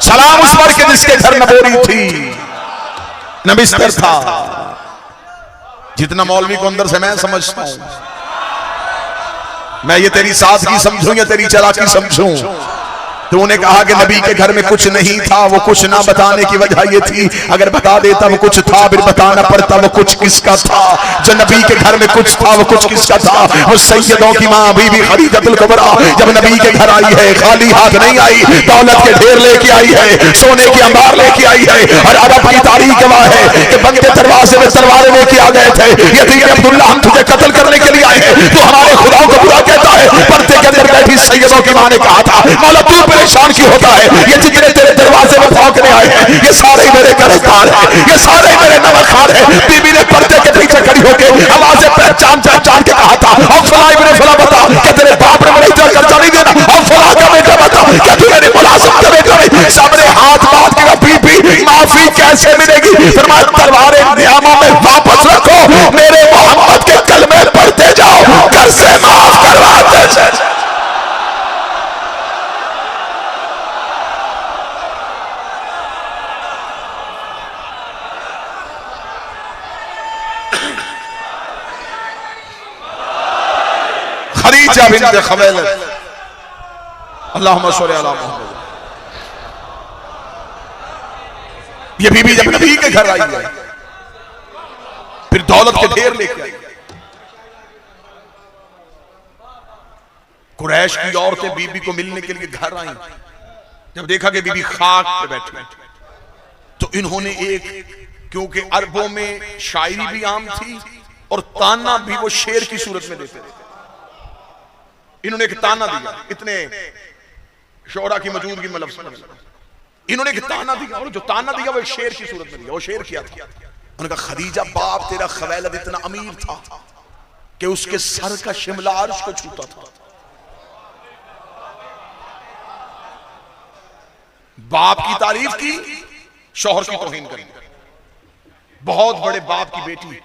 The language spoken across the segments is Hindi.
सलाम उस पर के जिसके घर न बोरी थी न बिस्तर था। जितना मौलवी को अंदर से मैं समझता हूं, मैं ये तेरी सादगी समझूं या तेरी चालाकी समझूं। तूने कहा कि नबी के घर में कुछ नहीं था, वो कुछ ना बताने की वजह ये थी, अगर बता देता वो कुछ था फिर बताना पड़ता वो कुछ किसका था। जो नबी के घर में कुछ था वो कुछ किसका था। वो सैयदों की मां बीबी खदीजतुल कुबरा जब नबी के घर आई है, खाली हाथ नहीं आई, दौलत के ढेर लेके आई है, सोने की अंबार लेके आई है। और अरब की तारीख गवाह है कि बंद के दरवाजे में तलवारें लेके आ गए थे। यतीम अब्दुल्ला हम तुझे कत्ल करने के लिए आए हैं, तो हमारे खुदा को बुरा कहता है। पर्दे के अंदर बैठी सैयदों की मां ने कहा था, मौला तू परेशान क्यों होता है, ये जितने तेरे दरवाजे में भौंकने आए हैं ये सारे मेरे गिरफ्तार हैं, ये सारे मेरे नवाखार हैं। बीबी ने पर्दे के पीछे खड़ी होकर आवाजें पहचान पहचान के कहा था, और फला इब्ने फला बता क्या तेरे बाप ने मुझे इतना कर्जा नहीं देना, और फला का बेटा बता क्या तू मेरे मुलाजिम का बेटा नहीं। सामने हाथ बांध के बीबी माफी कैसे मिलेगी। फरमाया तलवारें नियामों में वापस रखो, मेरे मोहम्मद के कलमे पढ़ते जाओ, घर से माफ करवाते जाओ। खदीजा बिन्त खुवैलिद, अल्लाहुम्मा सल्ली अला मुहम्मद। ये बीबी जब नबी के घर आई है, फिर दौलत के ढेर लेके आई। कुरैश की औरतें बीबी को मिलने के लिए घर आई। जब देखा कि बीबी खाक पे बैठी, तो इन्होंने एक, क्योंकि अरबों में शायरी भी आम थी और ताना भी वो शेर की सूरत में देते थे, इन्होंने एक ताना दिया। इतने शोरा की मौजूदगी में लफ्ज़ नहीं, इन्होंने एक ताना दिया, और जो ताना दिया वो एक शेर की सूरत में दिया। वो शेर क्या था? उन्होंने कहा, खदीजा बाप तेरा खुवैलिद इतना अमीर था कि उसके सर का शिमला अर्श को छूता था। बाप की तारीफ की, शौहर की तौहीन करी। बहुत बड़े बाप की बेटी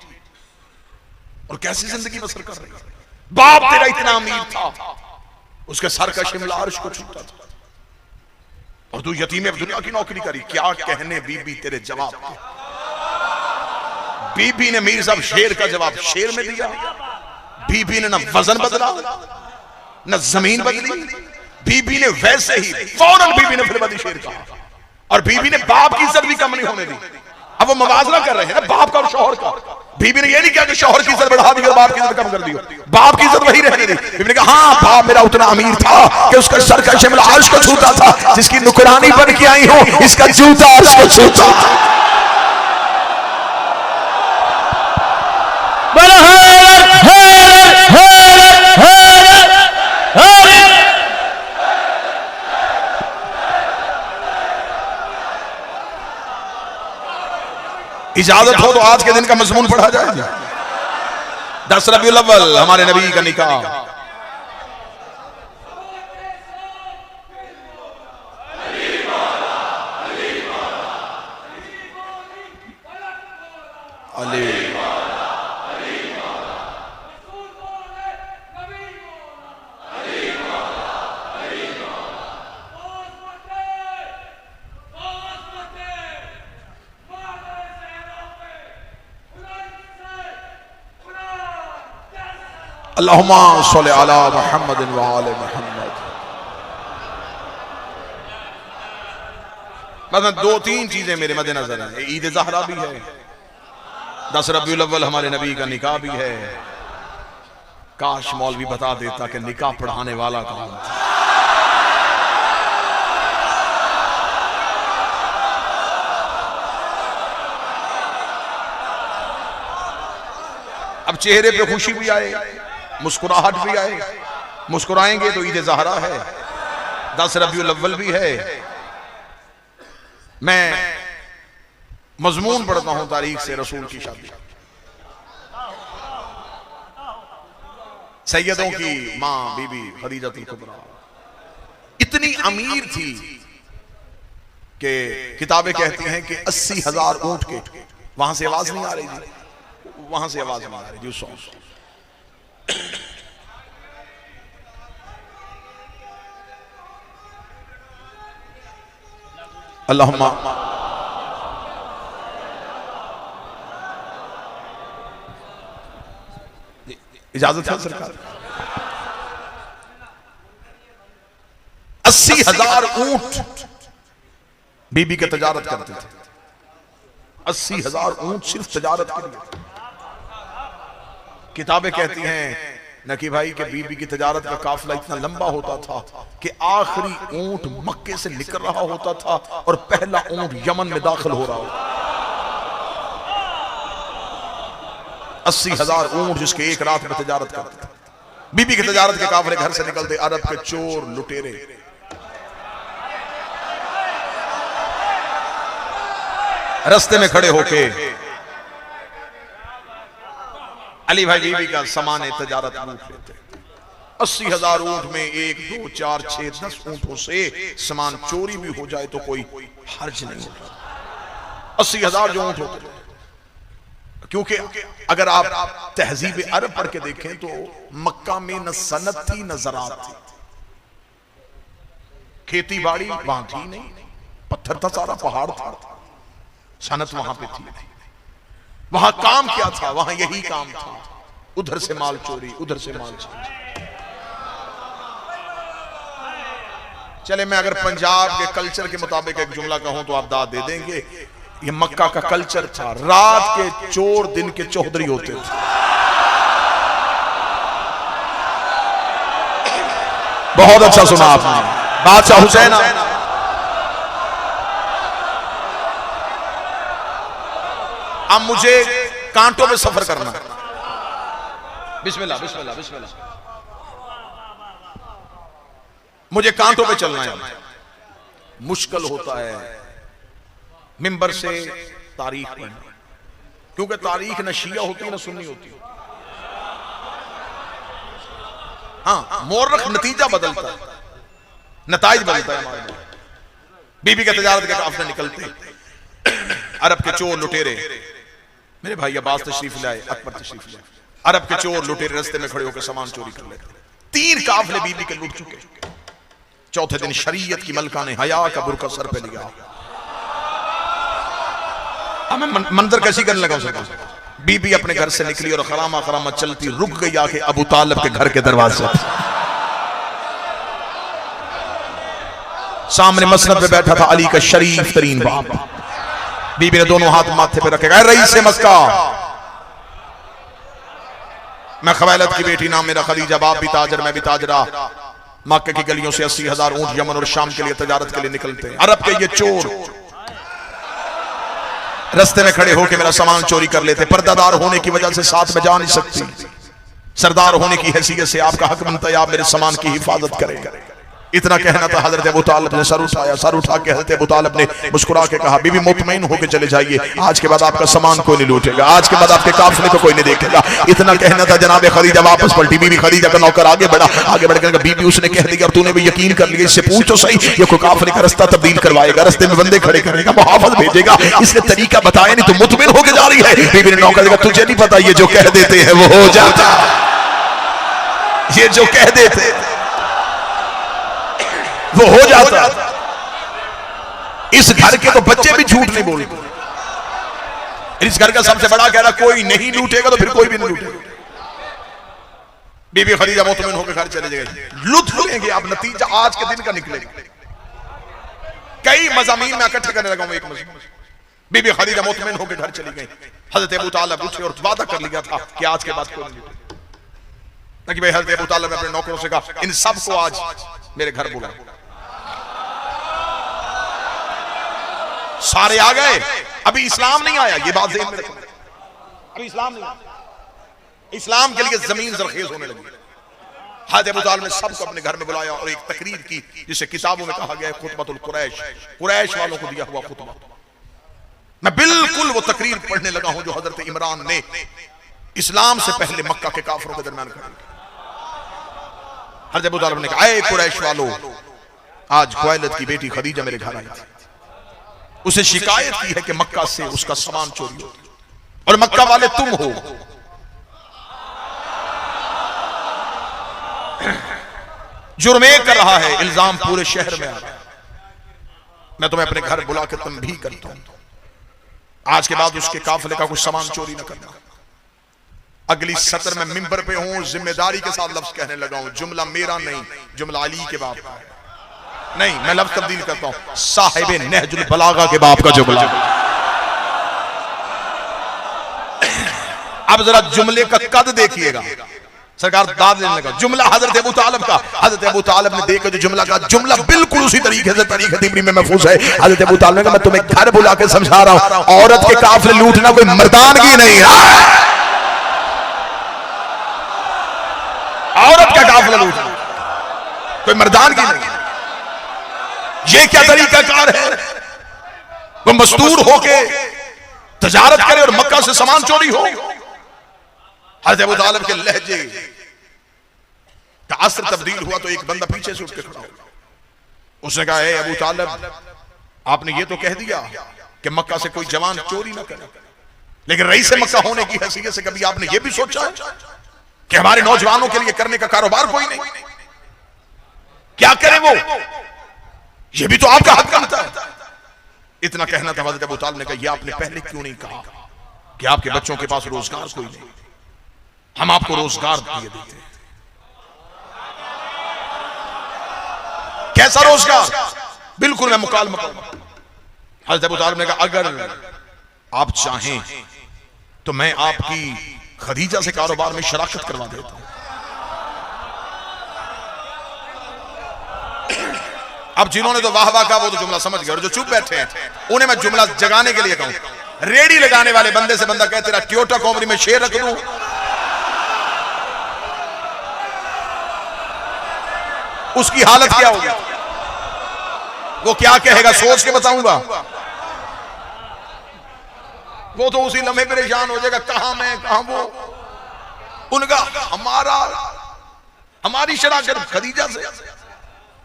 और कैसी जिंदगी बसर कर रही है। बाप तेरा इतना अमीर था, उसके सर का शिमला अर्श को छूता था, और तू यतीम दुनिया की नौकरी करी। क्या कहने बीबी तेरे जवाब के। बीबी ने मीर साहब शेर का जवाब शेर में दिया। बीबी ने ना वजन बदला ना जमीन बदली, बीबी ने वैसे ही फौरन बीबी ने फिर बदी शेर कहा, और बीबी ने बाप की इज्जत भी कम नहीं होने दी। अब वो मवाजना कर रहे हैं ना बाप का और शौहर का। बीबी ने ये नहीं किया कि शौहर की इज्जत बढ़ा दी और बाप की इज्जत कम कर दी, बाप की इज्जत वही रहने दी। बीबी ने कहा, हाँ बाप मेरा उतना अमीर था कि उसका सर का शिमला अर्श को छूता था, जिसकी नुकरानी बन के आई हूं इसका जूता अर्श को छूता। इजाजत हो तो आज के दिन का मजमून पढ़ा जाए। 10 रबीउल अव्वल हमारे नबी का निकाह। अल्लाहुम्मा सल्ली अला मुहम्मद व आले मुहम्मद। मतलब 2-3 चीजें मेरे मद्देनजर हैं। ईद ज़हरा भी है, 10 रबीउल अव्वल हमारे नबी का निकाह भी है। काश मौलवी बता देता कि निकाह पढ़ाने वाला कौन था। अब चेहरे पे खुशी भी आए, मुस्कुराहट भी आए। मुस्कुराएंगे तो ईद ज़हरा है, 10 रबीउल अव्वल भी है। मैं मजमून पढ़ता हूं तारीख से रसूल की शादी। सैयदों की मां बीबी खदीजतुल कुबरा इतनी अमीर थी कि किताबें कहती हैं कि 80,000 ऊंट के, वहां से आवाज नहीं आ रही थी, वहां से आवाज नहीं आ रही थी। अल्लाहुम्मा। इजाजत है सरकार? 80,000 ऊंट बीबी के तजारत करते थे। 80,000 ऊंट सिर्फ तजारत के लिए। किताबें कहती हैं नकी भाई के बीबी की तजारत का काफिला इतना लंबा होता था कि आखिरी ऊंट मक्के से निकल रहा होता था और पहला ऊंट यमन में दाखिल हो रहा होता। 80,000 ऊंट जिसके एक रात में तजारत करते थे। बीबी की तजारत के काफिले घर से निकलते, अरब के चोर लुटेरे रास्ते में खड़े होके अली भाई बीबी का सामान तजारत लूट लेते। 80,000 ऊंट में 1, 2, 4, 6, 10 ऊंटों से सामान चोरी भी हो जाए तो कोई हर्ज नहीं होता। 80,000 जो ऊंट होते, क्योंकि अगर आप तहजीब अरब पढ़ के देखें तो मक्का में न सनत थी न ज़राअत थी, खेती बाड़ी वहां थी नहीं, पत्थर था सारा, पहाड़ था, सनत वहां पे थी नहीं। वहां काम क्या था? वहां यही काम था, उधर से माल चोरी, उधर से माल चोरी। चले मैं अगर पंजाब के कल्चर के मुताबिक एक जुमला कहूं तो आप दाद दे देंगे, ये मक्का का कल्चर था। रात के चोर दिन के चौधरी होते थे। बहुत अच्छा सुना आपने, बादशाह हुसैन। अब मुझे कांटों में सफर करना। बिस्मिल्लाह बिस्मिल्लाह बिस्मिल्लाह। मुझे कांटों पे चलना है। मुश्किल होता है मिंबर से तारीख पढ़ना, क्योंकि तारीख न शिया होती है न सुन्नी होती है। हाँ, मोरख नतीजा बदलता है, नताइज बदलता है हमारे। बीबी के तजारत के काफिले निकलते, अरब के चोर लुटेरे, मेरे भाई अब्बास तशरीफ लाए, अकबर तशरीफ लाए, अरब के चोर लुटेरे रास्ते में खड़े होकर सामान चोरी कर लेते। 3 काफिले बीबी के लूट चुके। चौथे दिन शरीयत की मलका ने हया का बुरका सर पे लिया। अब मैं मंजर कैसी करने लगा उसका। बीबी अपने घर से निकली और खरामा खरामा चलती रुक गई आके अबू तालिब के घर के दरवाजे पर। सामने मसनद पे बैठा था अली का शरीफ तरीन बाप। बीबी ने दोनों हाथ माथे पे रखे, रईस मक्का, मैं खवैलत की बेटी, नाम मेरा खदीजा, बाप भी ताजर मैं भी ताजरा। मक्के की गलियों से 80,000 ऊंट यमन और शाम के लिए तजारत के लिए निकलते हैं। अरब के ये चोर रास्ते में खड़े होकर मेरा सामान चोरी कर लेते। पर्दादार होने की वजह से साथ में जा नहीं सकती, सरदार होने की हैसियत से आपका हक बनता है आप मेरे सामान की हिफाजत करें। इतना कहना था, हजरत अबू तालिब ने सर उठाया। सर उठा के हजरत अबू तालिब ने मुस्कुरा के कहा, बीबी मुतमईन होकर चले जाइए, आज के बाद आपका सामान कोई नहीं लूटेगा, आज के बाद आपके काफिले को कोई नहीं देखेगा। इतना कहना था, जनाब खदीजा वापस पलटी। बीबी खदीजा का नौकर आगे बढ़ा, आगे बढ़कर बीबी उसने कह दिया, अब तूने भी यकीन कर लिया, इससे पूछ तो सही, ये कोई काफिले का रास्ता तब्दील करवाएगा, रास्ते में बंदे खड़े करेगा, मुहाफिज भेजेगा, इसने तरीका बताया नहीं, तो मुतमईन होकर जा रही है। बीबी ने नौकर कहा, तुझे नहीं पता, ये जो कह देते हैं वो हो जाता, ये जो कह देते वो हो जाता। इस घर के तो बच्चे भी झूठ नहीं बोलते। इस घर का सबसे बड़ा कह रहा, कोई नहीं लूटेगा तो फिर कोई भी नहीं लूटेगा। बीबी खदीजा मुतमईन होकर घर चले गए। लुत्फ लेंगे आप, नतीजा आज के दिन का निकलेगा। कई मज़ामीन में इकट्ठे करने लगा हूं एक मज़मून। बीबी खदीजा मुतमईन होकर घर चली गई। हजरत अबू तालिब उठे और वादा कर लिया था कि आज के बाद कोई नहीं लूटेगा। कि भाई हजरत अबू तालिब ने अपने नौकरों से कहा, इन सबको आज मेरे घर बुलाओ। सारे आ गए। अभी इस्लाम नहीं आया, ये बात ज़हन में रखना, अभी इस्लाम नहीं आया। इस्लाम के लिए जमीन जरखेज होने लगी। हज़रत अबू तालिब ने सबको अपने घर में बुलाया और एक तकरीर की, जिसे किताबों में कहा गया है खुतबतुल कुरैश, कुरैश वालों को दिया हुआ खुतबा। मैं बिल्कुल वो तकरीर पढ़ने लगा हूं जो हजरत इमरान ने इस्लाम से पहले मक्का के काफिरों के दरमियान करी। हज़रत अबू तालिब ने कहा, ऐ कुरैश वालों, आज खुवैलद की बेटी खदीजा मेरे घर आई थी। उसे शिकायत की है कि मक्का से उसका सामान चोरी हो और मक्का वाले तुम हो। जुर्म कर रहा है, इल्जाम पूरे शहर में आ रहा है। मैं तुम्हें अपने घर बुला के तंबीह करता हूं, आज के बाद उसके काफिले का कुछ सामान चोरी न करना। अगली सत्र में मिंबर पे हूं, जिम्मेदारी के साथ लफ्ज कहने लगा हूं, जुमला मेरा नहीं, जुमला अली के बाप का है। नहीं, मैं लफ्ज तब्दील करता हूं, साहिब नहजुल बलागा के बाप का जुमला। अब जरा जुमले का कद देखिएगा, सरकार दाद देने लगा। जुमला हजरत अबू तालिब का, हजरत अबू तालिब ने देखा जो जुमला का, जुमला बिल्कुल उसी तरीके से तारीख तिबरी में महफूज है। हजरत अबू तालिब ने कहा मैं तुम्हें घर बुला के समझा रहा हूं, औरत के काफिले लूटना कोई मर्दानगी नहीं है। औरत का काफिला लूटना कोई मर्दानगी नहीं। ये क्या तरीका कार है? वो मजदूर होके तजारत करे और मक्का से सामान चोरी हो। हज़रत अबू तालिब के लहजे का असर तब्दील हुआ तो एक बंदा पीछे से उठ के खड़ा हुआ। उसने कहा ए अबू तालिब, आपने ये तो कह दिया कि मक्का से कोई जवान चोरी ना करे, लेकिन रईस मक्का होने की हैसियत से कभी आपने ये भी सोचा है कि हमारे नौजवानों के लिए करने का कारोबार कोई नहीं? क्या करें वो? ये भी तो आपका हक बनता है। इतना कहना था हज़रत अबू तालिब ने कहा, यह आपने पहले क्यों नहीं कहा कि आपके बच्चों के पास रोजगार कोई नहीं, हम आपको रोजगार दिए देते। कैसा रोजगार? बिल्कुल मैं मुकालमा करूंगा। हज़रत अबू तालिब ने कहा अगर आप चाहें तो मैं आपकी खदीजा से कारोबार में शराकत करवा देता हूं। अब जिन्होंने तो वाह वाह कहा वो तो जुमला समझ गए, और जो चुप बैठे हैं उन्हें मैं जुमला जगाने के लिए कहूं। रेडी लगाने वाले बंदे से बंदा कहते रहा टोयोटा कंपनी में शेयर रख दूं, उसकी हालत क्या होगी? वो क्या कहेगा सोच के बताऊंगा। वो तो उसी लम्हे परेशान हो जाएगा, कहां मैं कहां वो। उनका हमारी शराकत खदीजा से।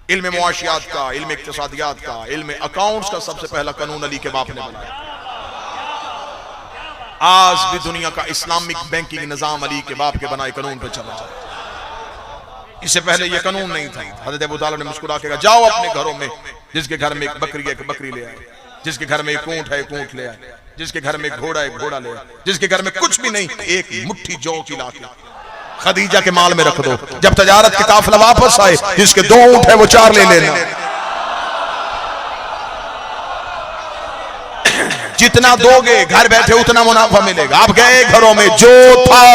इल्म मुआशियात का, इल्म इक्तिसादियात का, इल्म अकाउंट्स का सबसे पहला कानून अली के बाप ने बनाया। आज भी दुनिया का इस्लामिक बैंकिंग निजाम अली के बाप के बनाए कानून पर चल रहा है। इससे पहले यह कानून नहीं था। हज़रत अबू तालिब ने मुस्कुरा के कहा जाओ अपने घरों में, जिसके घर में एक बकरी है एक बकरी ले आए, जिसके घर में एक ऊंट है एक ऊंट ले आए, जिसके घर में एक घोड़ा है एक घोड़ा ले आए, जिसके घर में कुछ भी नहीं एक मुट्ठी जौ की लाके खदीजा के माल में रख दो। जब तजारत के काफिला वापस आए, जिसके 2 ऊंट है वो 4 ले लेना। जितना दोगे घर बैठे उतना मुनाफा मिलेगा। आप गए घरों में जो था,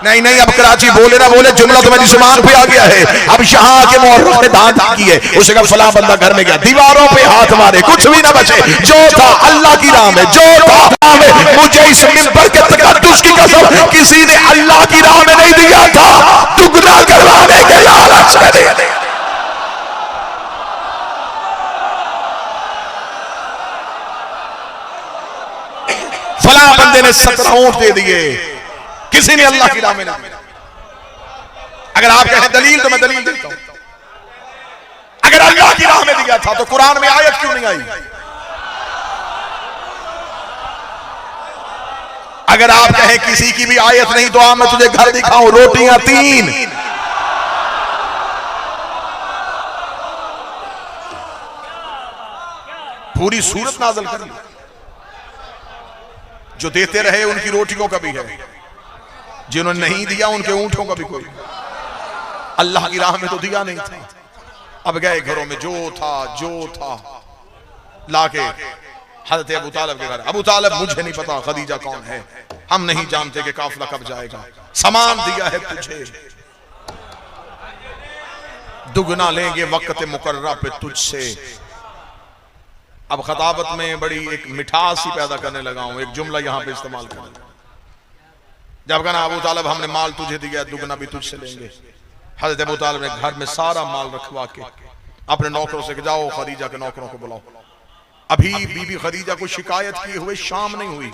नहीं अब कराची बोले ना बोले, जुमला तो मेरी जुबान पे आ गया है। अब शाह के मोहर्रम ने दांत की है, उसे कहा फला बंदा घर में गया, दीवारों पे हाथ मारे, कुछ भी ना बचे। जो था अल्लाह की राह में, जो था मुझे इस मिंबर के तकद्दुस की कसम किसी ने अल्लाह की राह में नहीं दिया था, दुगना करवाने के लालच में दे दिया। फला बंदे ने 17 ऊंट दे दिए, किसी ने अल्लाह की राह में नहीं। अगर आप कहें दलील तो मैं दलील देता हूं। अगर अल्लाह की राह में दिया था तो कुरान में आयत क्यों नहीं आई? अगर आप कहें किसी की भी आयत नहीं तो आप मैं तुझे घर दिखाऊं, रोटियां 3। पूरी सूरत नाज़िल कर ली। जो देते रहे उनकी रोटियों का भी है, जिन्होंने नहीं दिया उनके ऊंटों का भी कोई। अल्लाह की राह में तो दिया नहीं था। अब गए घरों में जो था लाके हज़रत अबू तालिब के घर। अबू तालिब मुझे नहीं पता खदीजा कौन है, हम नहीं जानते कि काफिला कब जाएगा, सामान दिया है तुझे, दुगना लेंगे वक्त मुकर्रर पे तुझसे। अब खताबत में बड़ी एक मिठास ही पैदा करने लगा हूं, एक जुमला यहां पे इस्तेमाल कर। जब कहना अबू तालिब हमने माल तुझे दिया, दुगना भी तुझसे लेंगे। हज़रत अबू तालिब ने घर में सारा माल रखवा के अपने नौकरों से जाओ खदीजा के नौकरों को बुलाओ। अभी बीबी खदीजा को शिकायत किए हुए शाम नहीं हुई,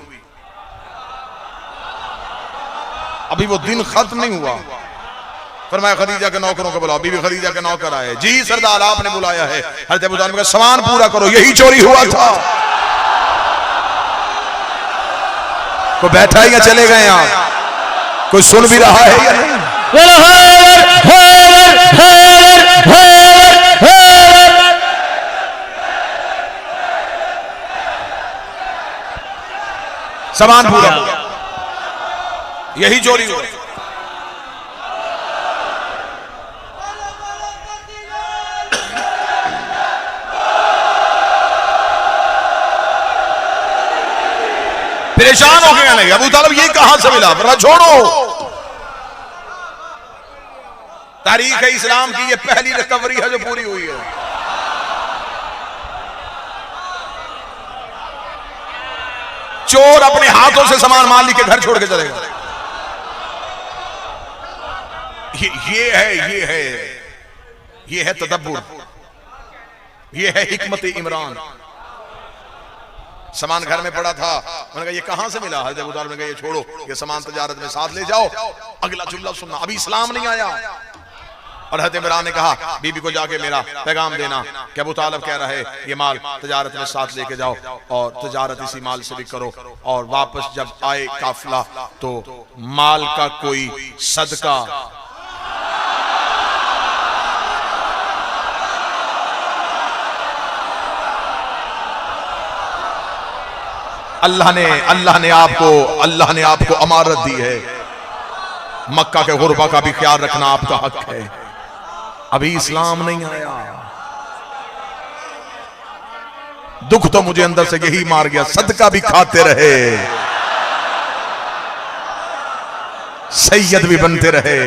अभी वो दिन खत्म नहीं हुआ। फरमाया खदीजा के नौकरों को बुलाओ। बीबी खदीजा के नौकर आए, जी सरदार आपने बुलाया है। हज़रत अबू तालिब का सामान पूरा करो, यही चोरी हुआ था। कोई बैठा है या चले गए आप? कोई सुन भी रहा है या नहीं? सामान पूरा, यही चोरी हुआ। परेशान हो गए लगे, अबू तालिब ये कहां से मिला, वरना छोड़ो। तारीख इस्लाम की ये पहली रिकवरी है जो पूरी हुई है। चोर अपने हाथों से सामान मालिक के घर छोड़ के चलेगा। ये है तदब्बुर, ये है हिकमत इमरान। सामान घर में पड़ा था, मैंने कहा ये कहां से मिला? हज़रत अबू तालिब ने कहा ये छोड़ो, ये सामान तजारत में साथ ले जाओ। अगला जुमला सुनना, अभी इस्लाम नहीं आया। और हज़रत इमरान ने कहा बीबी को जाके मेरा पैगाम देना कि अबू तालिब कह रहा है ये माल तजारत में साथ लेके जाओ और तजारत इसी माल से भी करो, और वापस जब आए काफिला तो माल का कोई सदका अल्लाह ने आपको अमानत दी है। मक्का के गुरबा का भी ख्याल रखना आपका हक है। अभी इस्लाम नहीं आया, दुख तो मुझे अंदर से यही मार गया। सदका भी खाते रहे, सैयद भी बनते रहे।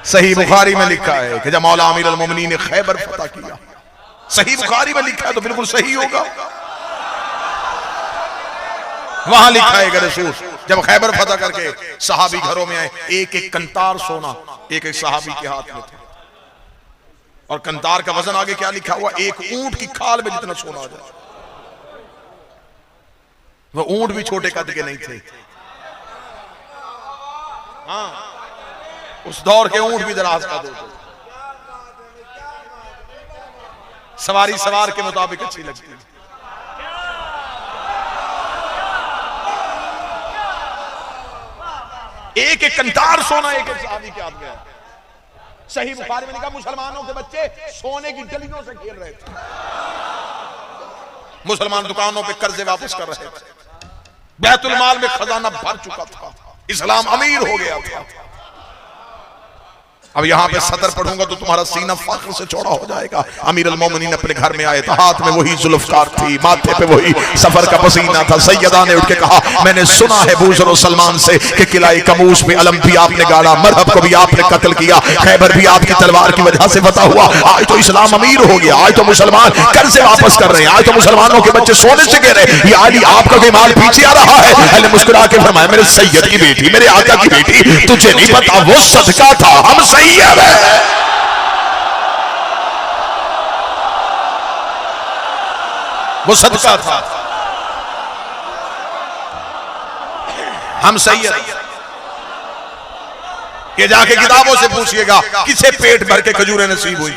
सही बुखारी में लिखा है कि जब मौला अमीर अल मोमिनीन ने खैबर फतह किया, सही बुखारी में लिखा है तो बिल्कुल सही होगा। वहां लिखा है कि रसूल जब खैबर फतह करके सहाबी घरों में आए, एक एक कंतार सोना एक एक सहाबी के हाथ में था। और कंतार का वजन आगे क्या लिखा हुआ? एक ऊंट की खाल में जितना सोना आ जाए। वो ऊंट भी छोटे कद के नहीं थे। हाँ, उस दौर के ऊंट भी दराज कद होते। सवारी सवार के मुताबिक अच्छी लगती है। एक एक कंतार सोना एक एक सहाबी के हाथ में। सही बुखारी में लिखा मुसलमानों के बच्चे सोने की डलियों से खेल रहे थे। मुसलमान दुकानों पे कर्जे वापस कर रहे थे। बैतुल माल में खजाना भर चुका था। इस्लाम अमीर हो गया था। अब यहां पे सदर पढ़ूंगा तो तुम्हारा सीना फख्र से चौड़ा हो जाएगा। अमीर अल मोमिनीन अपने घर में आए तो हाथ में वही जुल्फकार थी, माथे पे वही सफर का पसीना था। सैयदा ने उठ के कहा मैंने सुना है बूज़र और सलमान से कि किला कमूस में अलम भी आपने गाड़ा, मरहब को भी आपने कत्ल किया, खैबर भी आपकी तलवार की वजह से फतह हुआ। आज तो इस्लाम अमीर हो गया, आज तो मुसलमान कर्जे वापस कर रहे हैं, आज तो मुसलमानों के बच्चे सोने से गिर रहे। ये अली आपका कोई माल पीछे आ रहा है? अली मुस्कुरा के फरमाया मेरे सैयद की बेटी, मेरे आका की बेटी, तुझे नहीं पता वो सदका था, हम सैयद है। वो सदका था, हम सैयद। के जाके किताबों से पूछिएगा किसे पेट भर के खजूरें नसीब हुई।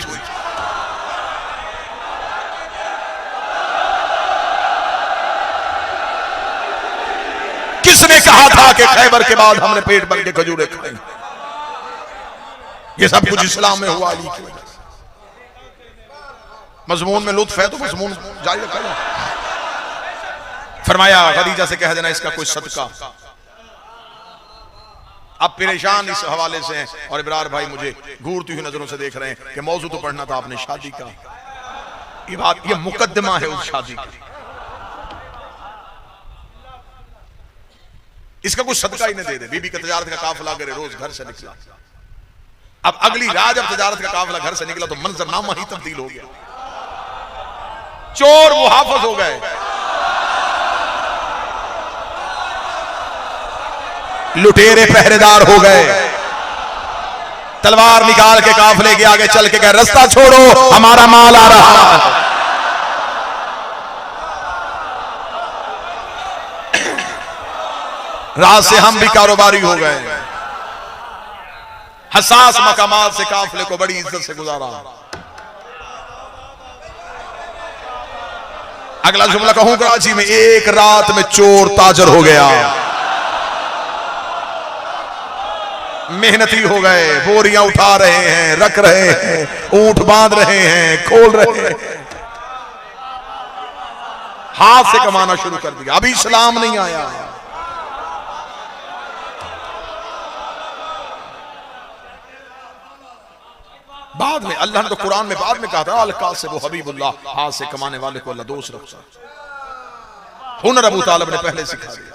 किसने कहा था कि खैबर के बाद हमने पेट भर के खजूरें खाई? ये सब कुछ इस्लाम में हुआ अली की वजह से। मजमून में लुत्फ है तो मजमून जारी रखा। फरमाया खदीजा से कह देना इसका कोई सदका। अब परेशान इस हवाले से हैं और इब्रार भाई मुझे घूरती हुई नजरों से देख रहे हैं कि मौजू तो पढ़ना था आपने शादी का। ये बात, ये मुकद्दमा है उस शादी का। इसका कुछ सदका ही नहीं दे दे। बीबी का तजारत का काफिला करे, रोज घर से निकला। अब अगली रात जब तजारत का काफिला घर से निकला तो मंजरनामा ही तब्दील हो गया। चोर मुहाफिज हो गए, लुटेरे पहरेदार हो गए। तलवार निकाल के काफिले के आगे चल के गए, रास्ता छोड़ो हमारा माल आ रहा है। रात से हम भी कारोबारी हो गए। हसास मकामात से काफिले को बड़ी इज्जत से गुजारा। अगला जुमला कहूं, कराची में एक रात में चोर ताजर हो गया। मेहनती हो गए, बोरियां उठा रहे हैं, रख रहे हैं, ऊंट बांध रहे हैं, खोल रहे हैं। हाथ से कमाना शुरू कर दिया। अभी इस्लाम नहीं आया। बाद में अल्लाह ने तो कुरान में बाद में कहा था अलका से वो हबीबुल्लाह, हाथ से कमाने वाले को अल्लाह दोस्त रखता है। हुनर अबू तालिब ने पहले सिखा दिया।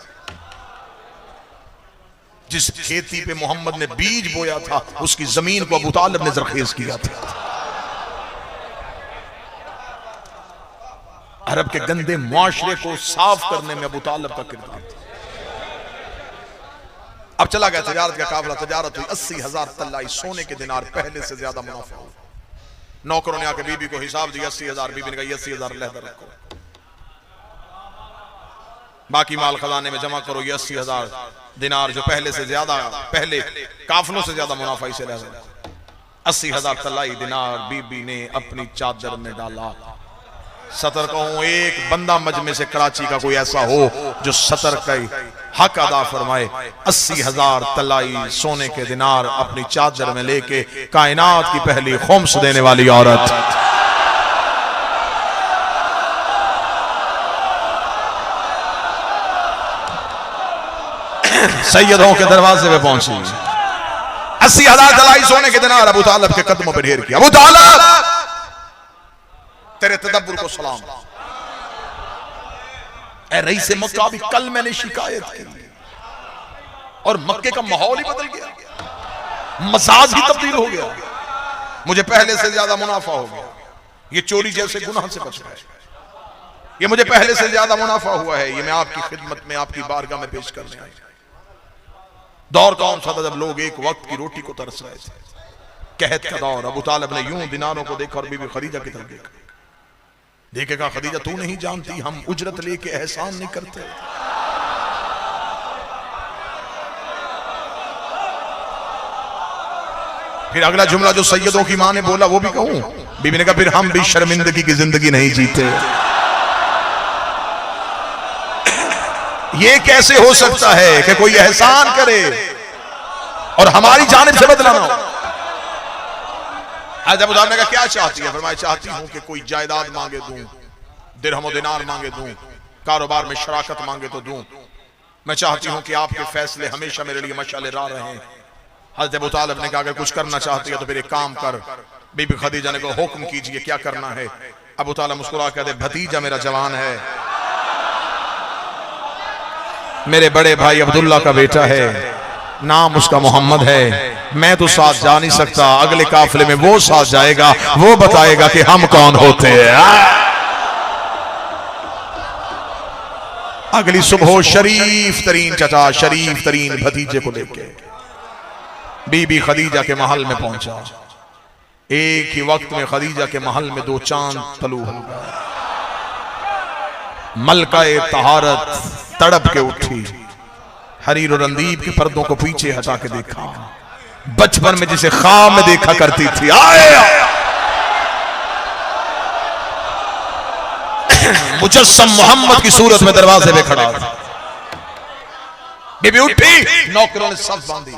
जिस खेती पे मोहम्मद ने बीज बोया था उसकी जमीन को अबू तालिब ने जरखेज किया था। अरब के गंदे मुआशरे को साफ करने में अबू तालिब का किरदार था। अब चला गया तजारत का काफिला, तजारत हुई, 80,000 तल्लाई सोने के दिनार, पहले से ज्यादा मुनाफा हुआ। नौकरों ने आके बीबी को हिसाब दिया 80,000, बीबी ने कहा 80,000 लहदा रखो, बाकी माल खजाने में जमा करो। ये 80,000 दिनार जो पहले से ज्यादा, पहले काफिलों से ज्यादा मुनाफा इसे लहदा। 80,000 तल्लाई दिनार बीबी ने अपनी चादर में डाला। सतर कहूं एक बंदा मजमे से कराची का कोई ऐसा हो जो सतर का हक अदा फरमाए। 80,000 तलाई सोने के दिनार अपनी चादर में लेके कायनात की पहली खुम्स देने वाली औरत। सैयदों के दरवाजे पे पहुंची। 80,000 तलाई सोने के दिनार अबू तालिब के कदमों पर ढेर किया। अबू तालिब तेरे तदब्बुर को सलाम। ऐ रईस मक्का भी कल मैंने शिकायत की और मक्के का माहौल ही बदल गया, मजाज ही तब्दील हो गया। मुझे पहले से ज्यादा मुनाफा हो गया। ये चोरी जैसे गुनाह से बच गए। ये मुझे पहले से ज्यादा मुनाफा हुआ है। ये मैं आपकी खिदमत में, आपकी बारगाह में पेश करने आया। दौर कौन सा था जब लोग एक वक्त की रोटी को तरस रहे थे, कहत का दौर। अबू तालिब ने यूं दिनारों को देखा और बीबी खदीजा की तरफ देखा। देखेगा खदीजा तू नहीं जानती हम उजरत लेके एहसान नहीं करते। फिर अगला जुमला जो सैयदों की मां ने बोला वो भी कहूं। बीबी ने कहा फिर हम भी शर्मिंदगी की जिंदगी नहीं जीते। ये कैसे हो सकता है कि कोई एहसान करे और हमारी जानिब से बदला ना हो। जब उदाहरण का क्या चाहती है, फरमाया चाहती हूं कि कोई जायदाद मांगे दूं, दिरहम और दिनार मांगे दूं, कारोबार में शराकत मांगे तो दूं। मैं चाहती हूं कि आपके फैसले हमेशा मेरे लिए मशाले राह रहे हैं। हज़रत अबू तालिब ने कहा अगर कुछ करना चाहती है तो फिर एक काम कर। बीबी खदीजा ने कहा हुक्म कीजिए क्या करना है। अबू तालिब मुस्कुरा कहते भतीजा मेरा जवान है, मेरे बड़े भाई अब्दुल्ला का बेटा है, नाम उसका मोहम्मद है। मैं तो साथ जा नहीं सकता, अगले काफिले में वो साथ जाएगा, वो बताएगा कि हम कौन होते हैं। अगली सुबह शरीफ तरीन चचा, शरीफ तरीन भतीजे को लेके बीबी खदीजा के महल में पहुंचा। एक ही वक्त में खदीजा के महल में 2 चांद तलू हो गए। मलकाए तहारत तड़प के उठी, हरीर और रंदीब के पर्दों को पीछे हटा के देखा। बचपन में जिसे ख्वाब में देखा करती थी, आए मुजस्सम मोहम्मद की सूरत में दरवाजे पे खड़ा था। बीबी उठी, नौकरों ने सब बांधी,